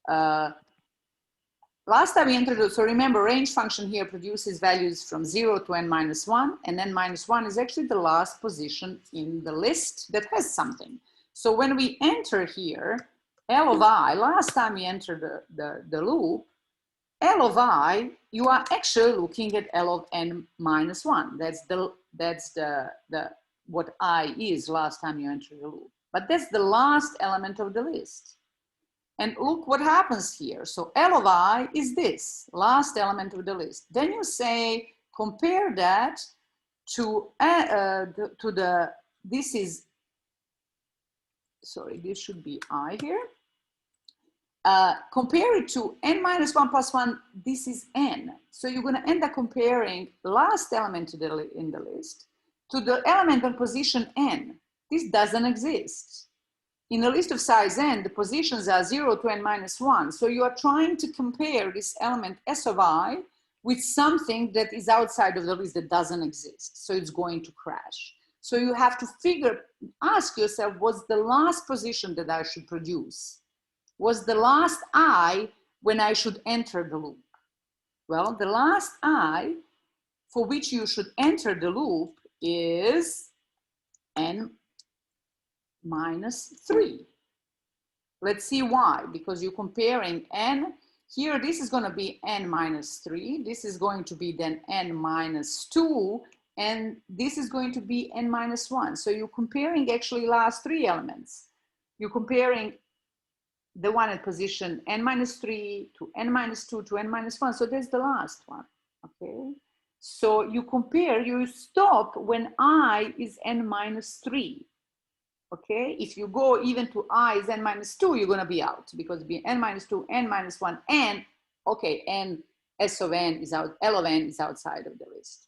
so remember range function here produces values from 0 to n minus 1, and n minus 1 is actually the last position in the list that has something. So when we enter here, L of I, last time we entered the loop, L of I, you are actually looking at L of n minus 1. That's what I is last time you entered the loop. But that's the last element of the list. And look what happens here. So L of I is this, last element of the list. Then you say, compare that to this is, sorry, this should be I here. Compare it to n minus 1 plus 1, this is n. So you're going to end up comparing last element in the list to the element on position n. This doesn't exist. In a list of size n, the positions are 0 to n minus 1. So you are trying to compare this element S of I with something that is outside of the list that doesn't exist. So it's going to crash. So you have to ask yourself, what's the last position that I should produce? Was the last I when I should enter the loop? Well, the last I for which you should enter the loop is n minus 3. Let's see why, because you're comparing n. Here, this is going to be n minus 3. This is going to be then n minus 2. And this is going to be n minus 1. So you're comparing actually last three elements. You're comparing the one at position n minus 3 to n minus 2 to n minus 1. So that's the last one, okay? So you compare, you stop when I is n minus 3. Okay, if you go even to I is n minus 2, you're going to be out, because it be n minus 2, n minus 1, and okay, and S of n is out, L of n is outside of the list.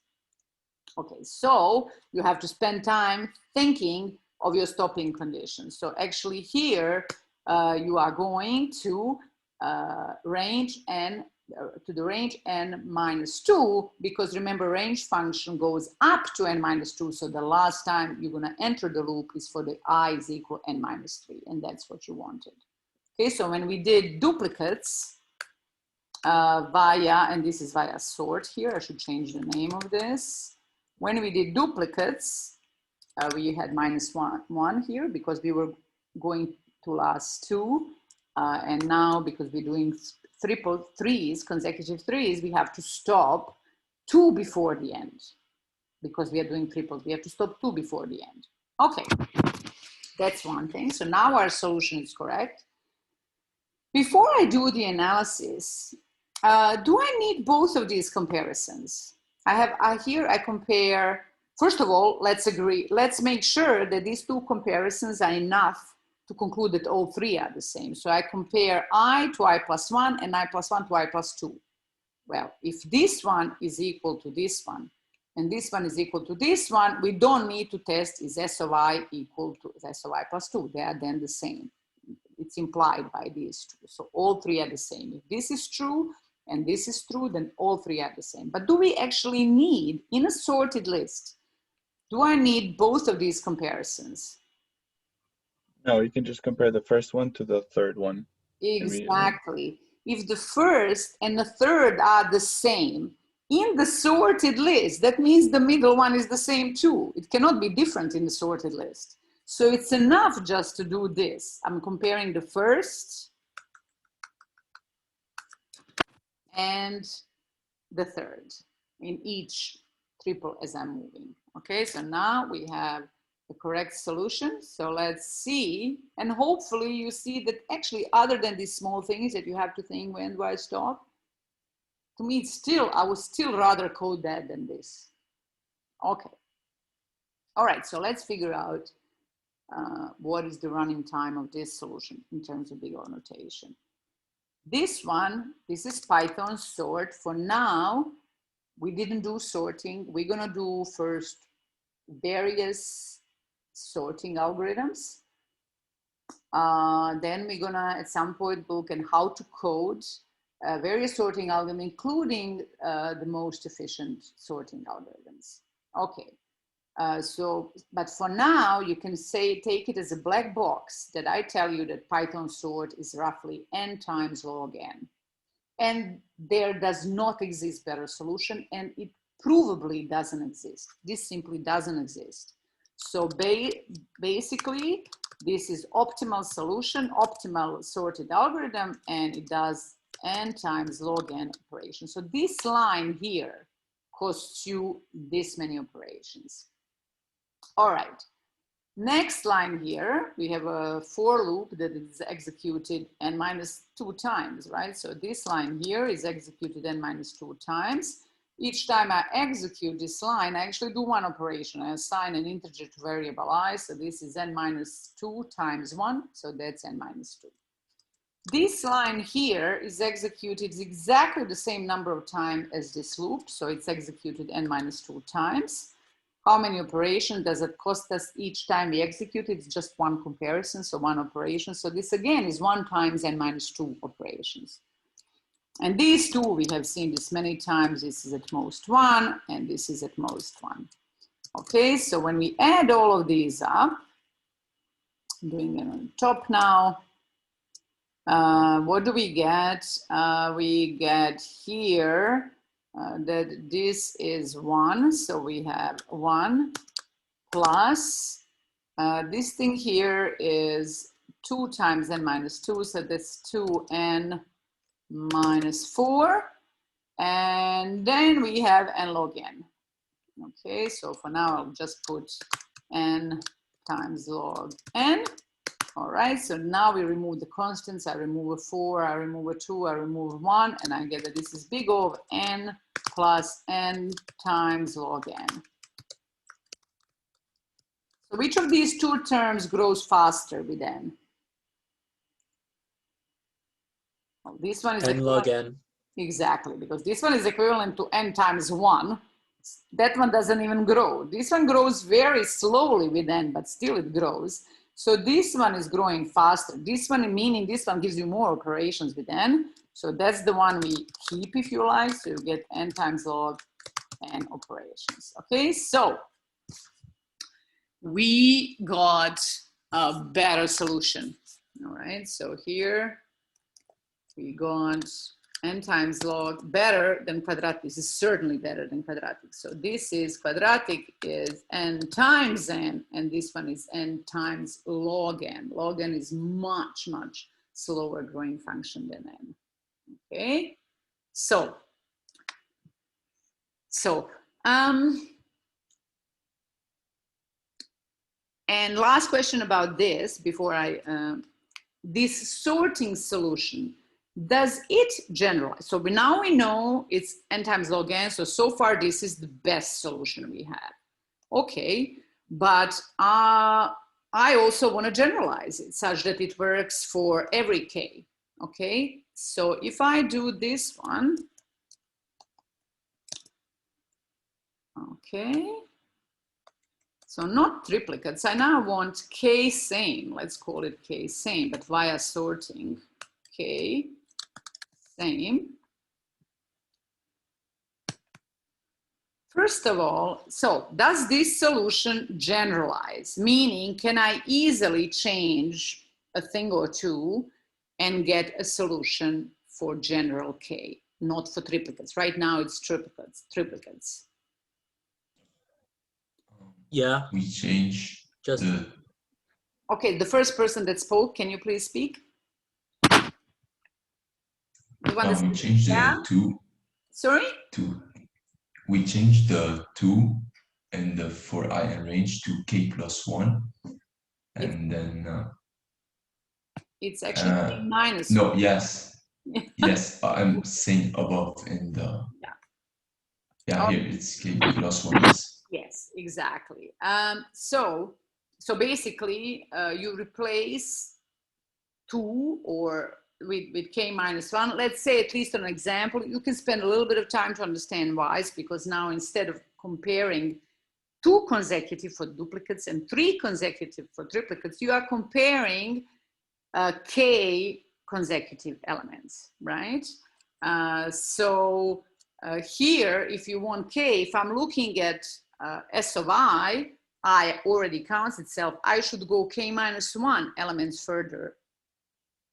Okay, so you have to spend time thinking of your stopping conditions. So actually here, you are going to range n to the range n minus 2, because remember range function goes up to n minus 2. So the last time you're going to enter the loop is for the I is equal n minus 3, and that's what you wanted. Okay, so when we did duplicates via, and this is via sort here, I should change the name of this. When we did duplicates, we had minus 1 here because we were going to last 2. And now because we're doing triple threes, consecutive threes, we have to stop 2 before the end. Because we are doing triples, we have to stop 2 before the end. Okay, that's one thing. So now our solution is correct. Before I do the analysis, do I need both of these comparisons? Here I compare, first of all, let's make sure that these two comparisons are enough to conclude that all three are the same. So I compare I to I plus 1 and I plus 1 to I plus 2. Well, if this one is equal to this one, and this one is equal to this one, we don't need to test is S of I equal to S of I plus 2. They are then the same. It's implied by these two. So all three are the same. If this is true and this is true, then all three are the same. But do we actually need, in a sorted list, do I need both of these comparisons? No, you can just compare the first one to the third one. Exactly. If the first and the third are the same in the sorted list, that means the middle one is the same too. It cannot be different in the sorted list. So it's enough just to do this. I'm comparing the first and the third in each triple as I'm moving. Okay, so now we have the correct solution. So let's see, and hopefully you see that actually other than these small things that you have to think, when do I stop? To me, it's still, I would still rather code that than this. Okay. All right, so let's figure out what is the running time of this solution in terms of big O notation. This one, this is Python sort. For now, we didn't do sorting. We're gonna do first various sorting algorithms. Then we're gonna at some point look at how to code various sorting algorithms, including the most efficient sorting algorithms. Okay, but for now, you can say, take it as a black box that I tell you that Python sort is roughly n times log n. And there does not exist better solution, and it provably doesn't exist. This simply doesn't exist. So basically, this is optimal solution, optimal sorted algorithm, and it does n times log n operations. So this line here costs you this many operations. All right, next line here, we have a for loop that is executed n minus 2 times, right? So this line here is executed n minus 2 times. Each time I execute this line, I actually do one operation. I assign an integer to variable I, so this is n minus 2 times 1, so that's n minus 2. This line here is executed exactly the same number of times as this loop, so it's executed n minus 2 times. How many operations does it cost us each time we execute it? It's just one comparison, so one operation. So this again is 1 times n minus 2 operations. And these two, we have seen this many times. This is at most 1, and this is at most 1. Okay, so when we add all of these up, I'm doing them on top now. What do we get? We get here that this is 1. So we have 1 plus this thing here is 2 times n minus 2. So that's 2n minus 4. And then we have n log n. Okay, so for now, I'll just put n times log n. All right, so now we remove the constants. I remove a 4, I remove a 2, I remove 1, and I get that this is big O of n plus n times log n. So which of these two terms grows faster with n? Well, this one is n log n. Exactly, because this one is equivalent to n times 1. That one doesn't even grow. This one grows very slowly with n, but still it grows. So this one is growing faster. This one, meaning this one gives you more operations with n. So that's the one we keep, if you like. So you get n times log n operations. Okay, so we got a better solution. All right, so here we got n times log, better than quadratic. This is certainly better than quadratic. So this is quadratic is n times n, and this one is n times log n. Log n is much, much slower growing function than n. Okay, so and last question about this before I, this sorting solution, does it generalize? So now we know it's n times log n, so far this is the best solution we have. Okay, but I also want to generalize it such that it works for every k. Okay, so if I do this one, Okay. So not triplicates. I now want K same. Let's call it K same, but via sorting. K same. First of all, so does this solution generalize? Meaning, can I easily change a thing or two and get a solution for general K, not for triplicates? Right now it's triplicates. Yeah, We change just the Okay, the first person that spoke, can you please speak? The one that we said, change yeah? the 2 Sorry? to we change the 2 and the for I and range to k plus 1, and then It's actually K minus no, one. yes, yes, I'm saying above in the Oh. here it's k plus 1, yes. Yes, exactly. So basically, you replace 2 or with K minus 1. Let's say, at least an example, you can spend a little bit of time to understand why, because now instead of comparing 2 consecutive for duplicates and 3 consecutive for triplicates, you are comparing K consecutive elements, right? Here, if you want K, if I'm looking at S of I already counts itself. I should go K minus 1 elements further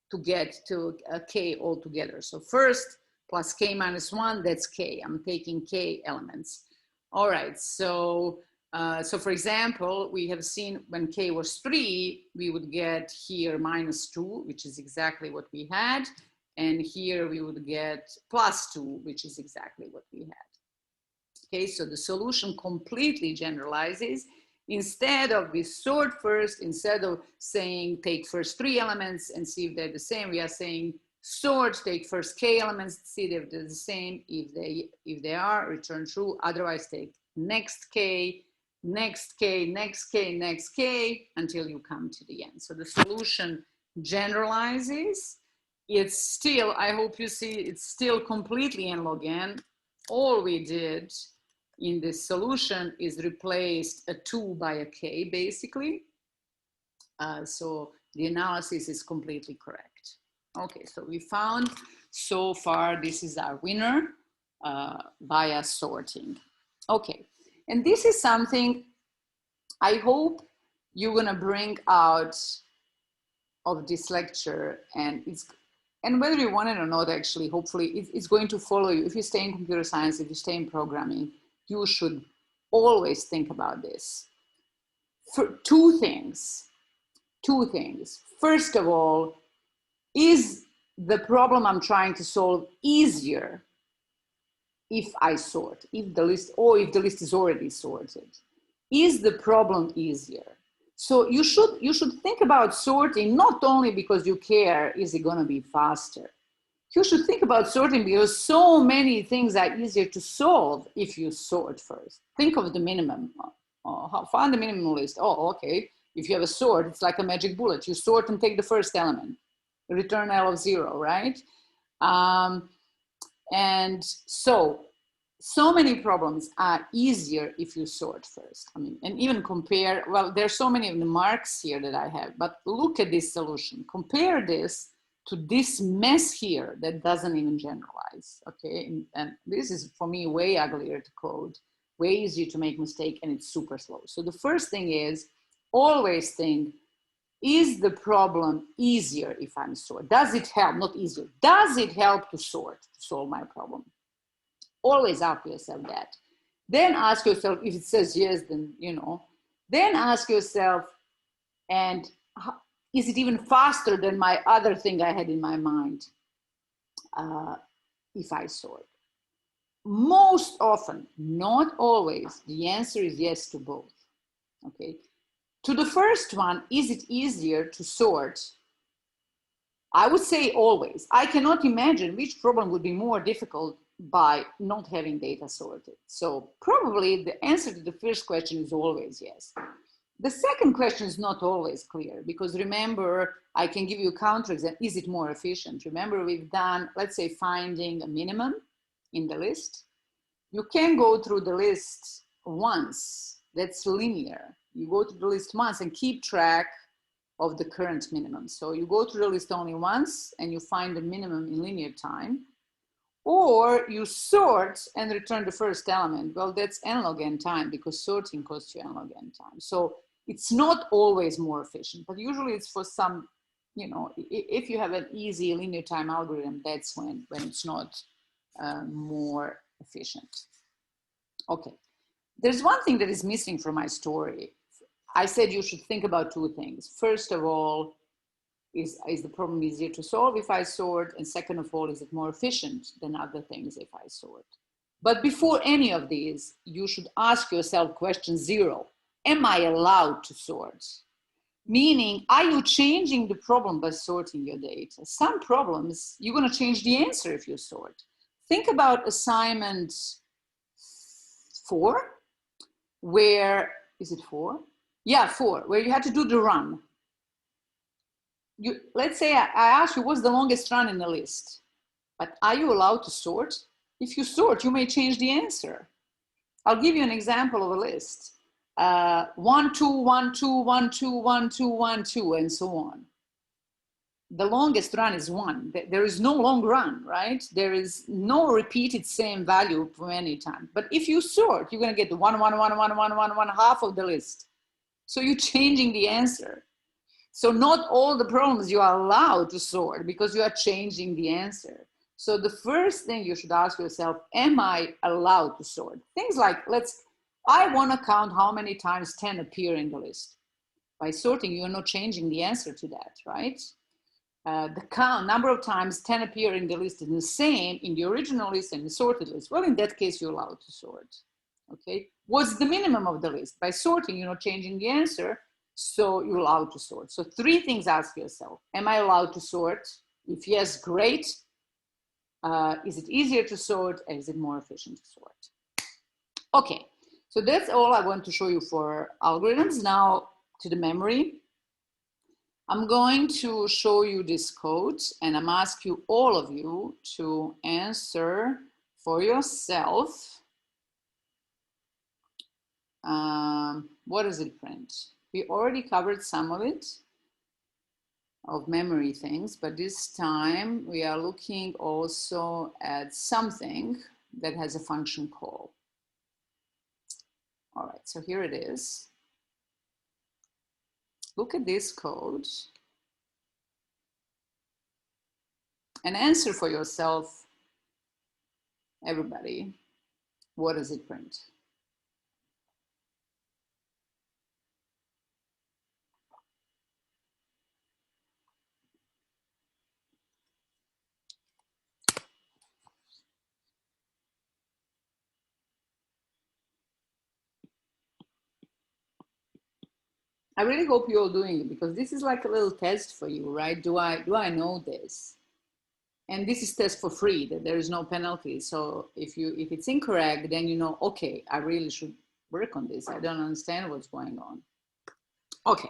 to get to K altogether. So first plus K minus 1, that's K. I'm taking K elements. All right, so for example, we have seen when K was 3, we would get here minus 2, which is exactly what we had. And here we would get plus 2, which is exactly what we had. Okay, so the solution completely generalizes. Instead of we sort first, instead of saying take first 3 elements and see if they're the same, we are saying sort, take first K elements, see if they're the same. If they are, return true. Otherwise, take next K, next K, next K, next K, until you come to the end. So the solution generalizes. It's still, I hope you see, it's still completely n log n. All we did in this solution is replaced a 2 by a K, basically. So the analysis is completely correct. Okay, so we found so far, this is our winner via sorting. Okay, and this is something I hope you're gonna bring out of this lecture, and whether you want it or not, actually, hopefully it's going to follow you. If you stay in computer science, if you stay in programming, you should always think about this. For two things. First of all, is the problem I'm trying to solve easier if I sort, if the list is already sorted? Is the problem easier? So you should think about sorting not only because you care, is it going to be faster? You should think about sorting because so many things are easier to solve if you sort first. Think of the minimum. Find the minimum list. Oh, okay. If you have a sort, it's like a magic bullet. You sort and take the first element. Return L of 0, right? And so many problems are easier if you sort first. I mean, and even compare, well, there's so many of the marks here that I have, but look at this solution. Compare this to this mess here that doesn't even generalize, okay? And this is, for me, way uglier to code, way easier to make mistake, and it's super slow. So the first thing is, always think, is the problem easier if I'm sort? Does it help, not easier, does it help to sort, to solve my problem? Always ask yourself that. Then ask yourself, if it says yes, then, you know, then ask yourself, and is it even faster than my other thing I had in my mind if I sort? Most often, not always, the answer is yes to both, okay? To the first one, is it easier to sort? I would say always. I cannot imagine which problem would be more difficult by not having data sorted. So probably the answer to the first question is always yes. The second question is not always clear, because remember, I can give you a counterexample. Is it more efficient? Remember, we've done, let's say, finding a minimum in the list. You can go through the list once. That's linear. You go to the list once and keep track of the current minimum. So you go to the list only once and you find the minimum in linear time, or you sort and return the first element. Well, that's n log n time because sorting costs you n log n time. So it's not always more efficient, but usually it's for some, you know, if you have an easy linear time algorithm, that's when it's not more efficient. Okay, there's one thing that is missing from my story. I said you should think about two things. First of all, is the problem easier to solve if I sort? And second of all, is it more efficient than other things if I sort? But before any of these, you should ask yourself question 0. Am I allowed to sort? Meaning, are you changing the problem by sorting your data? Some problems, you're going to change the answer if you sort. Think about assignment 4, where, is it 4? Yeah, 4, where you had to do the run. Let's say I ask you what's the longest run in the list, but are you allowed to sort? If you sort, you may change the answer. I'll give you an example of a list. 1, 2, 1, 2, 1, 2, 1, 2, 1, 2, and so on. The longest run is 1. There is no long run, right? There is no repeated same value for any time. But if you sort, you're going to get the 1, 1, 1, 1, 1, 1, 1, half of the list. So you're changing the answer. So not all the problems you are allowed to sort because you are changing the answer. So the first thing you should ask yourself, am I allowed to sort? Things like, I want to count how many times 10 appear in the list. By sorting, you're not changing the answer to that, right? The number of times 10 appear in the list is the same in the original list and the sorted list. Well, in that case, you're allowed to sort, okay? What's the minimum of the list? By sorting, you're not changing the answer, so you're allowed to sort. So 3 things, ask yourself. Am I allowed to sort? If yes, great. Is it easier to sort, and is it more efficient to sort? Okay, so that's all I want to show you for algorithms. Now to the memory. I'm going to show you this code, and I'm asking all of you to answer for yourself. What does it print? We already covered some of it, of memory things, but this time we are looking also at something that has a function call. All right, so here it is. Look at this code and answer for yourself, everybody, what does it print? I really hope you're all doing it because this is like a little test for you, right? Do I know this? And this is test for free, that there is no penalty. So if it's incorrect, then you know, okay, I really should work on this. I don't understand what's going on. Okay,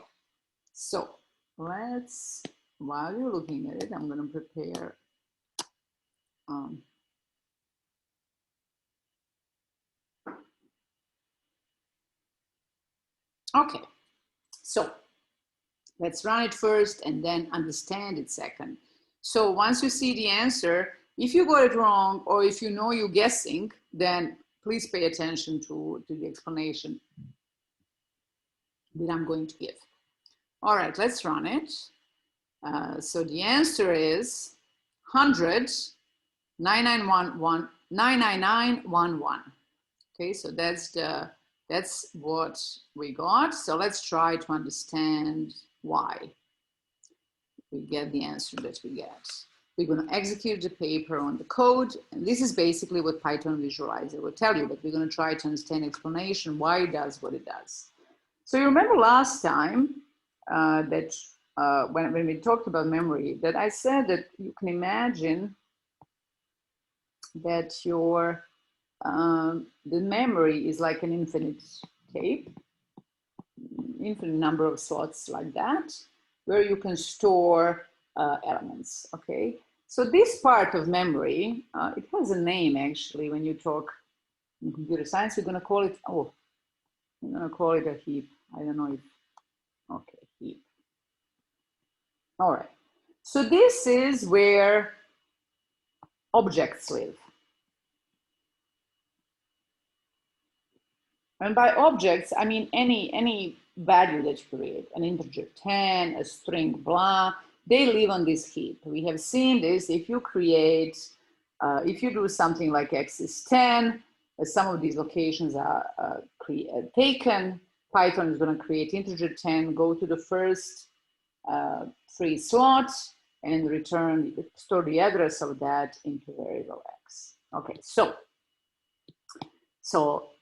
so while you're looking at it, I'm gonna prepare okay, so let's run it first and then understand it second. So once you see the answer, if you got it wrong or if you know you're guessing, then please pay attention to the explanation that I'm going to give. All right, let's run it. So the answer is 100, 99911. Okay, so that's what we got. So let's try to understand why we get the answer that we get. We're going to execute the paper on the code. And this is basically what Python Visualizer will tell you, but we're going to try to understand explanation why it does what it does. So you remember last time that when we talked about memory, that I said that you can imagine that your the memory is like an infinite tape, infinite number of slots like that, where you can store elements, okay? So this part of memory, it has a name actually when you talk in computer science, we're gonna call it, oh, I'm gonna call it a heap. I don't know if, okay, heap. All right, so this is where objects live. And by objects, I mean any value that you create, an integer 10, a string blah, they live on this heap. We have seen this. If you create, if you do something like x is 10, some of these locations are taken, Python is going to create integer 10, go to the first free slot, and return, store the address of that into variable x. Okay, so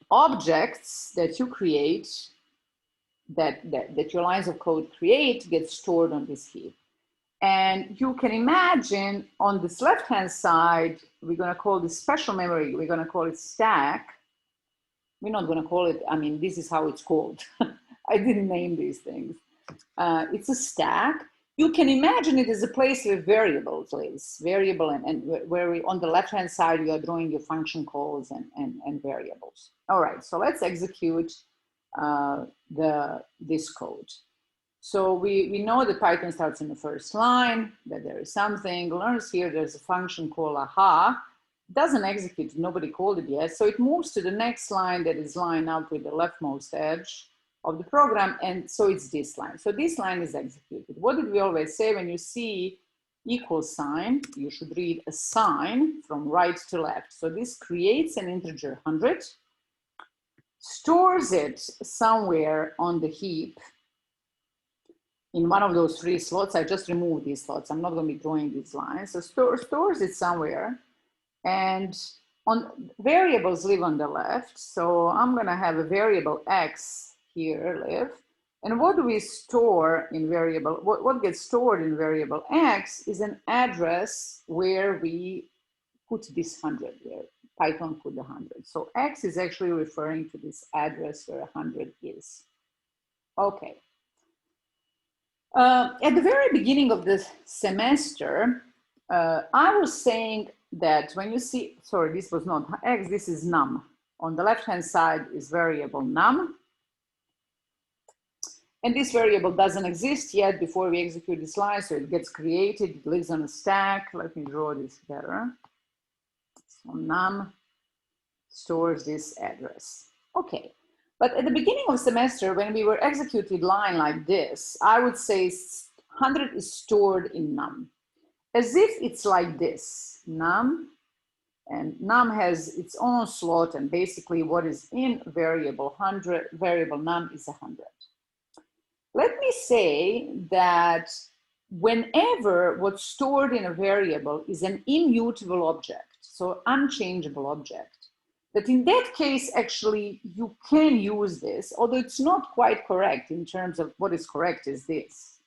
objects that you create, that your lines of code create, get stored on this heap. And you can imagine on this left-hand side, we're going to call this special memory, we're going to call it stack. We're not going to call it, I mean, this is how it's called. I didn't name these things. It's a stack. You can imagine it as a place where variables lives, variable and where we, on the left-hand side, you are drawing your function calls and variables. All right, so let's execute this code. So we know that Python starts in the first line, that there is something, learns here, there's a function called aha, doesn't execute, nobody called it yet. So it moves to the next line that is lined up with the leftmost edge of the program, and so it's this line. So this line is executed. What did we always say? When you see equal sign, you should read a sign from right to left. So this creates an integer 100, stores it somewhere on the heap in one of those three slots. I just removed these slots. I'm not going to be drawing these lines. So stores it somewhere, and on variables live on the left. So I'm going to have a variable x here live. And what do we store in variable? What gets stored in variable x is an address where we put this 100, where Python put the 100. So x is actually referring to this address where 100 is. Okay. At the very beginning of the semester, I was saying that when you see, sorry, this was not x, this is num. On the left-hand side is variable num. And this variable doesn't exist yet before we execute this line, so it gets created, it lives on a stack. Let me draw this better. So num stores this address. Okay, but at the beginning of semester, when we were executing line like this, I would say 100 is stored in num, as if it's like this, num, and num has its own slot, and basically what is in variable 100, variable num is 100. Let me say that whenever what's stored in a variable is an immutable object, so unchangeable object, that in that case, actually, you can use this, although it's not quite correct in terms of what is correct is this.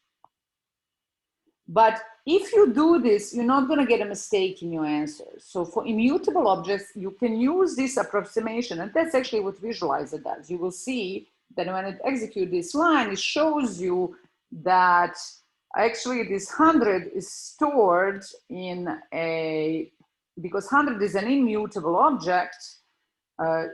But if you do this, you're not going to get a mistake in your answer. So for immutable objects, you can use this approximation, and that's actually what Visualizer does. You will see that when it executes this line, it shows you that actually this 100 is stored in a, because 100 is an immutable object,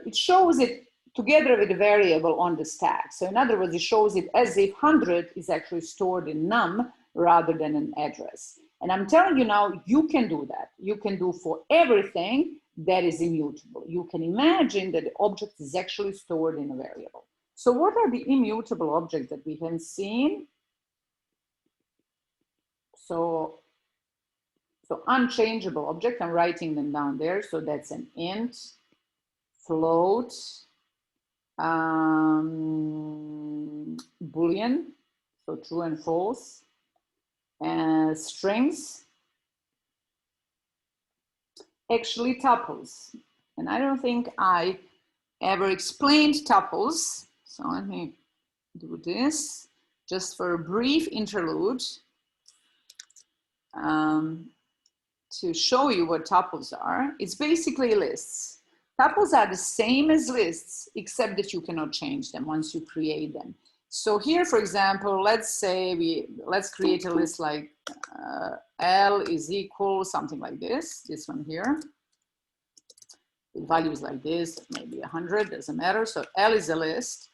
it shows it together with a variable on the stack. So in other words, it shows it as if 100 is actually stored in num rather than an address. And I'm telling you now, you can do that. You can do for everything that is immutable. You can imagine that the object is actually stored in a variable. So what are the immutable objects that we have seen? So unchangeable object, I'm writing them down there. So that's an int, float, Boolean, so true and false, and strings, actually tuples. And I don't think I ever explained tuples. So let me do this just for a brief interlude to show you what tuples are. It's basically lists. Tuples are the same as lists, except that you cannot change them once you create them. So here, for example, let's say let's create a list like L is equal, something like this one here. The values like this, maybe 100, doesn't matter. So L is a list.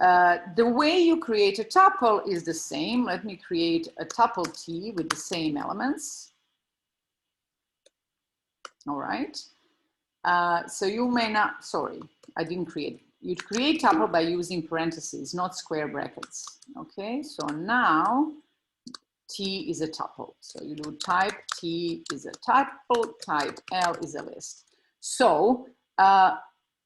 The way you create a tuple is the same. Let me create a tuple T with the same elements. All right. So you may not, sorry, I didn't create. You create tuple by using parentheses, not square brackets. Okay, so now T is a tuple. So you do type T is a tuple, type L is a list. So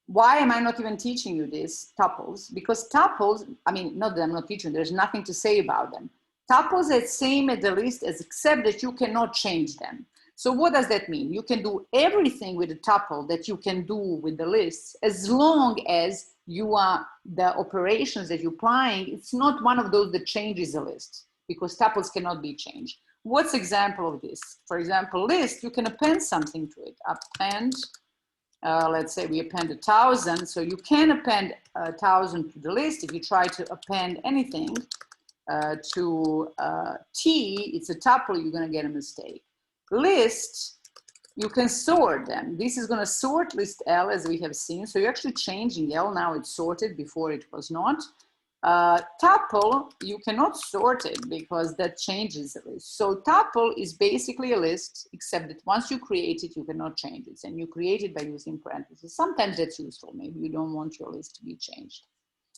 why am I not even teaching you this, tuples? Because tuples, I mean, not that I'm not teaching, there's nothing to say about them. Tuples are the same as the list, except that you cannot change them. So what does that mean? You can do everything with a tuple that you can do with the lists, as long as you are, the operations that you're applying, it's not one of those that changes a list, because tuples cannot be changed. What's example of this? For example, list, you can append something to it. Append, let's say we append 1,000. So you can append 1,000 to the list. If you try to append anything to T, it's a tuple, you're gonna get a mistake. List, you can sort them. This is gonna sort list L, as we have seen. So you're actually changing L, now it's sorted, before it was not. Tuple, you cannot sort it because that changes the list. So tuple is basically a list, except that once you create it, you cannot change it. And you create it by using parentheses. Sometimes that's useful. Maybe you don't want your list to be changed.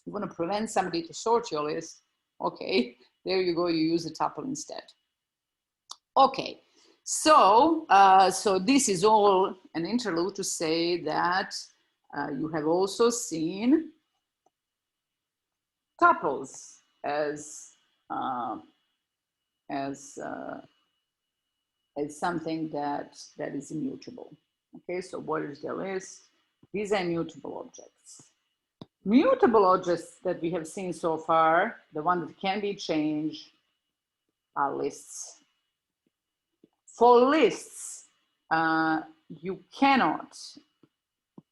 You want to prevent somebody to sort your list. Okay, there you go. You use a tuple instead. Okay, so, so this is all an interlude to say that you have also seen tuples as something that is immutable. Okay, so what is the list? These are immutable objects. Mutable objects that we have seen so far, the one that can be changed, are lists. For lists, you cannot,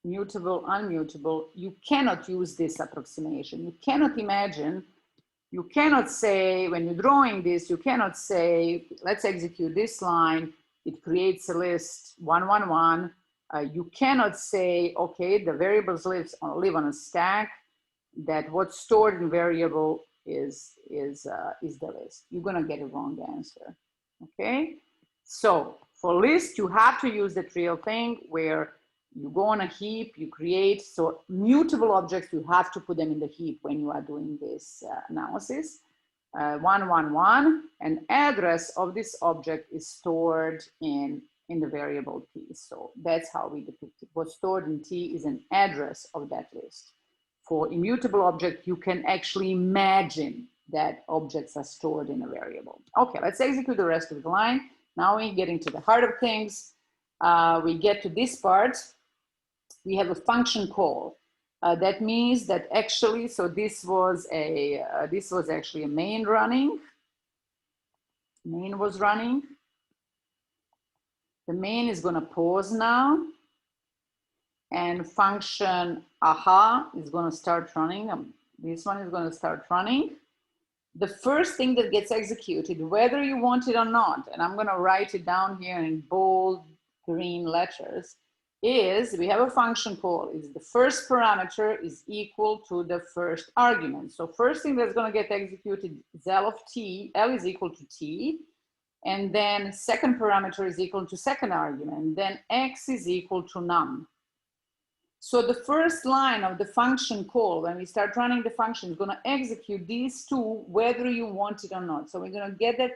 mutable, unmutable, you cannot use this approximation. You cannot imagine, you cannot say, when you're drawing this, you cannot say, let's execute this line, it creates a list 1, 1, 1. You cannot say, okay, the variables live on a stack, that what's stored in variable is the list. You're gonna get a wrong answer, okay? So for list, you have to use that real thing where you go on a heap, you create, so mutable objects, you have to put them in the heap when you are doing this analysis. 1, 1, 1, and address of this object is stored in the variable T. So that's how we depict it. What's stored in T is an address of that list. For immutable object, you can actually imagine that objects are stored in a variable. Okay, let's execute the rest of the line. Now we're getting to the heart of things. We get to this part. We have a function call. That means that actually, so this was actually a main running. Main was running. The main is going to pause now, and function aha is going to start running. This one is going to start running. The first thing that gets executed, whether you want it or not, and I'm going to write it down here in bold green letters, is we have a function call. Is the first parameter is equal to the first argument. So first thing that's going to get executed is L of T. L is equal to T. And then second parameter is equal to second argument. Then X is equal to num. So the first line of the function call, when we start running the function, is going to execute these two, whether you want it or not. So we're going to get that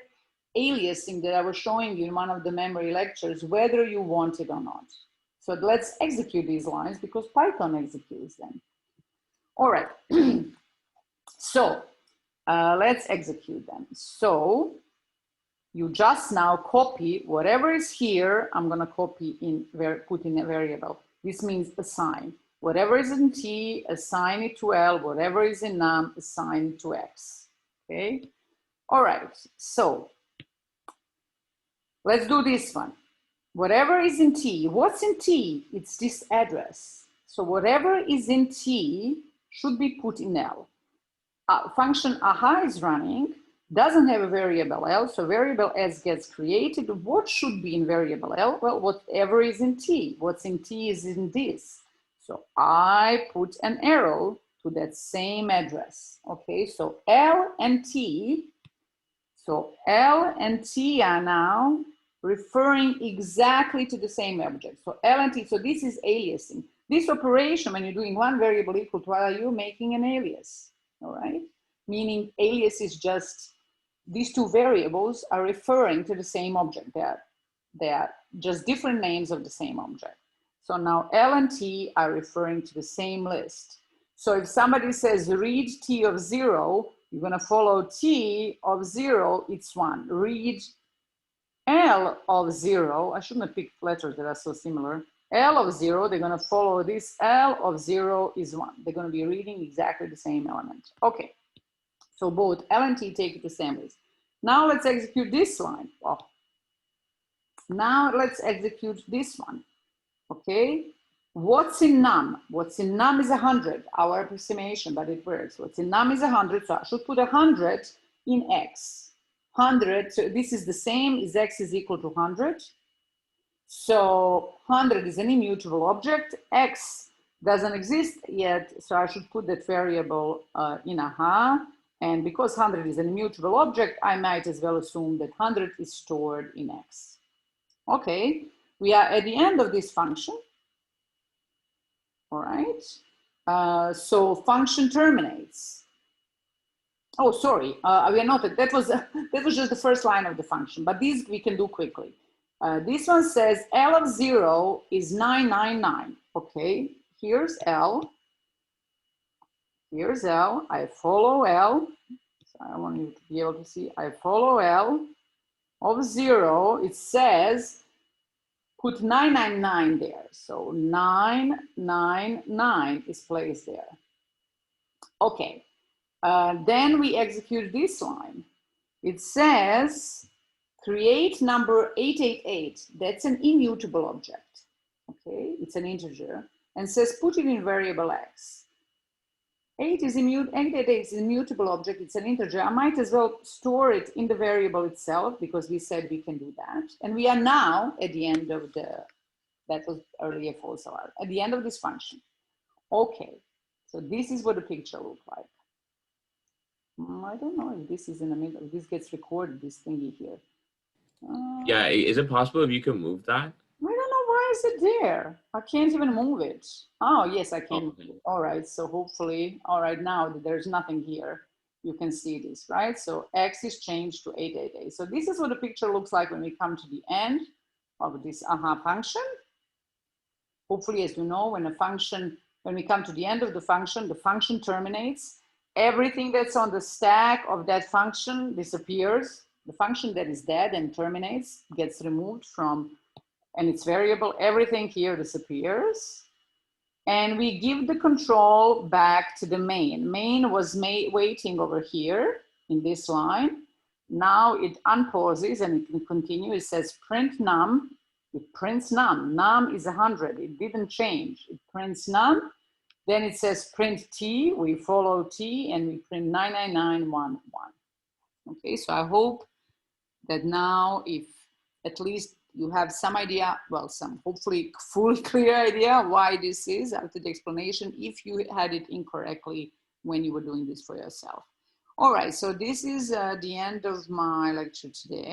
aliasing that I was showing you in one of the memory lectures, whether you want it or not. So let's execute these lines because Python executes them. All right. So let's execute them. So you just now copy whatever is here. I'm going to copy in, put in a variable. This means assign. Whatever is in T, assign it to L. Whatever is in num, assign it to X. Okay. All right. So let's do this one. Whatever is in T, what's in T? It's this address. So whatever is in T should be put in L. Function aha is running, doesn't have a variable L, so variable S gets created. What should be in variable L? Well, whatever is in T. What's in T is in this. So I put an arrow to that same address. Okay, so L and T, so L and T are now referring exactly to the same object. So L and T, so this is aliasing. This operation, when you're doing one variable equal to other, you're making an alias, all right? Meaning alias is just, these two variables are referring to the same object. They are just different names of the same object. So now L and T are referring to the same list. So if somebody says read T of 0, you're going to follow T of 0, it's 1. Read L of 0, I shouldn't have picked letters that are so similar. L of 0, they're going to follow this. L of 0 is 1. They're going to be reading exactly the same element. Okay, so both L and T take the same list. Now let's execute this line. Well, now let's execute this one. Okay, what's in num? What's in num is 100, our approximation, but it works. What's in num is 100, so I should put 100 in x. 100, so this is the same as x is equal to 100. So 100 is an immutable object. X doesn't exist yet, so I should put that variable in aha. And because 100 is an immutable object, I might as well assume that 100 is stored in x. Okay, we are at the end of this function. All right, so function terminates. Oh, sorry, we are not, that was just the first line of the function, but these we can do quickly. This one says L of 0 is 999. Okay, here's L. Here's L. I follow L. So I want you to be able to see. I follow L of 0. It says put 999 there. So 999 is placed there. Okay. Then we execute this line. It says create number 888. That's an immutable object. Okay, it's an integer, and says put it in variable x. 888 is an immutable object. It's an integer. I might as well store it in the variable itself because we said we can do that. And we are now at the end of that was earlier false alarm, at the end of this function. Okay, so this is what the picture looks like. I don't know if this is in the middle, if this gets recorded, this thingy here. Yeah, is it possible if you can move that? I don't know, why is it there? I can't even move it. Oh, yes, I can. Okay. All right, so hopefully, all right, now there's nothing here. You can see this, right? So X is changed to 888. So this is what the picture looks like when we come to the end of this aha function. Hopefully, as you know, when we come to the end of the function terminates. Everything that's on the stack of that function disappears. The function that is dead and terminates gets removed from, and its variable, everything here disappears. And we give the control back to the main. Main was waiting over here in this line. Now it unpauses and it can continue. It says print num. It prints num. Num is 100. It didn't change. It prints num. Then it says print T, we follow T, and we print 99911. Okay, so I hope that now, if at least you have some idea, well, some hopefully fully clear idea why this is after the explanation, if you had it incorrectly when you were doing this for yourself. All right, so this is the end of my lecture today.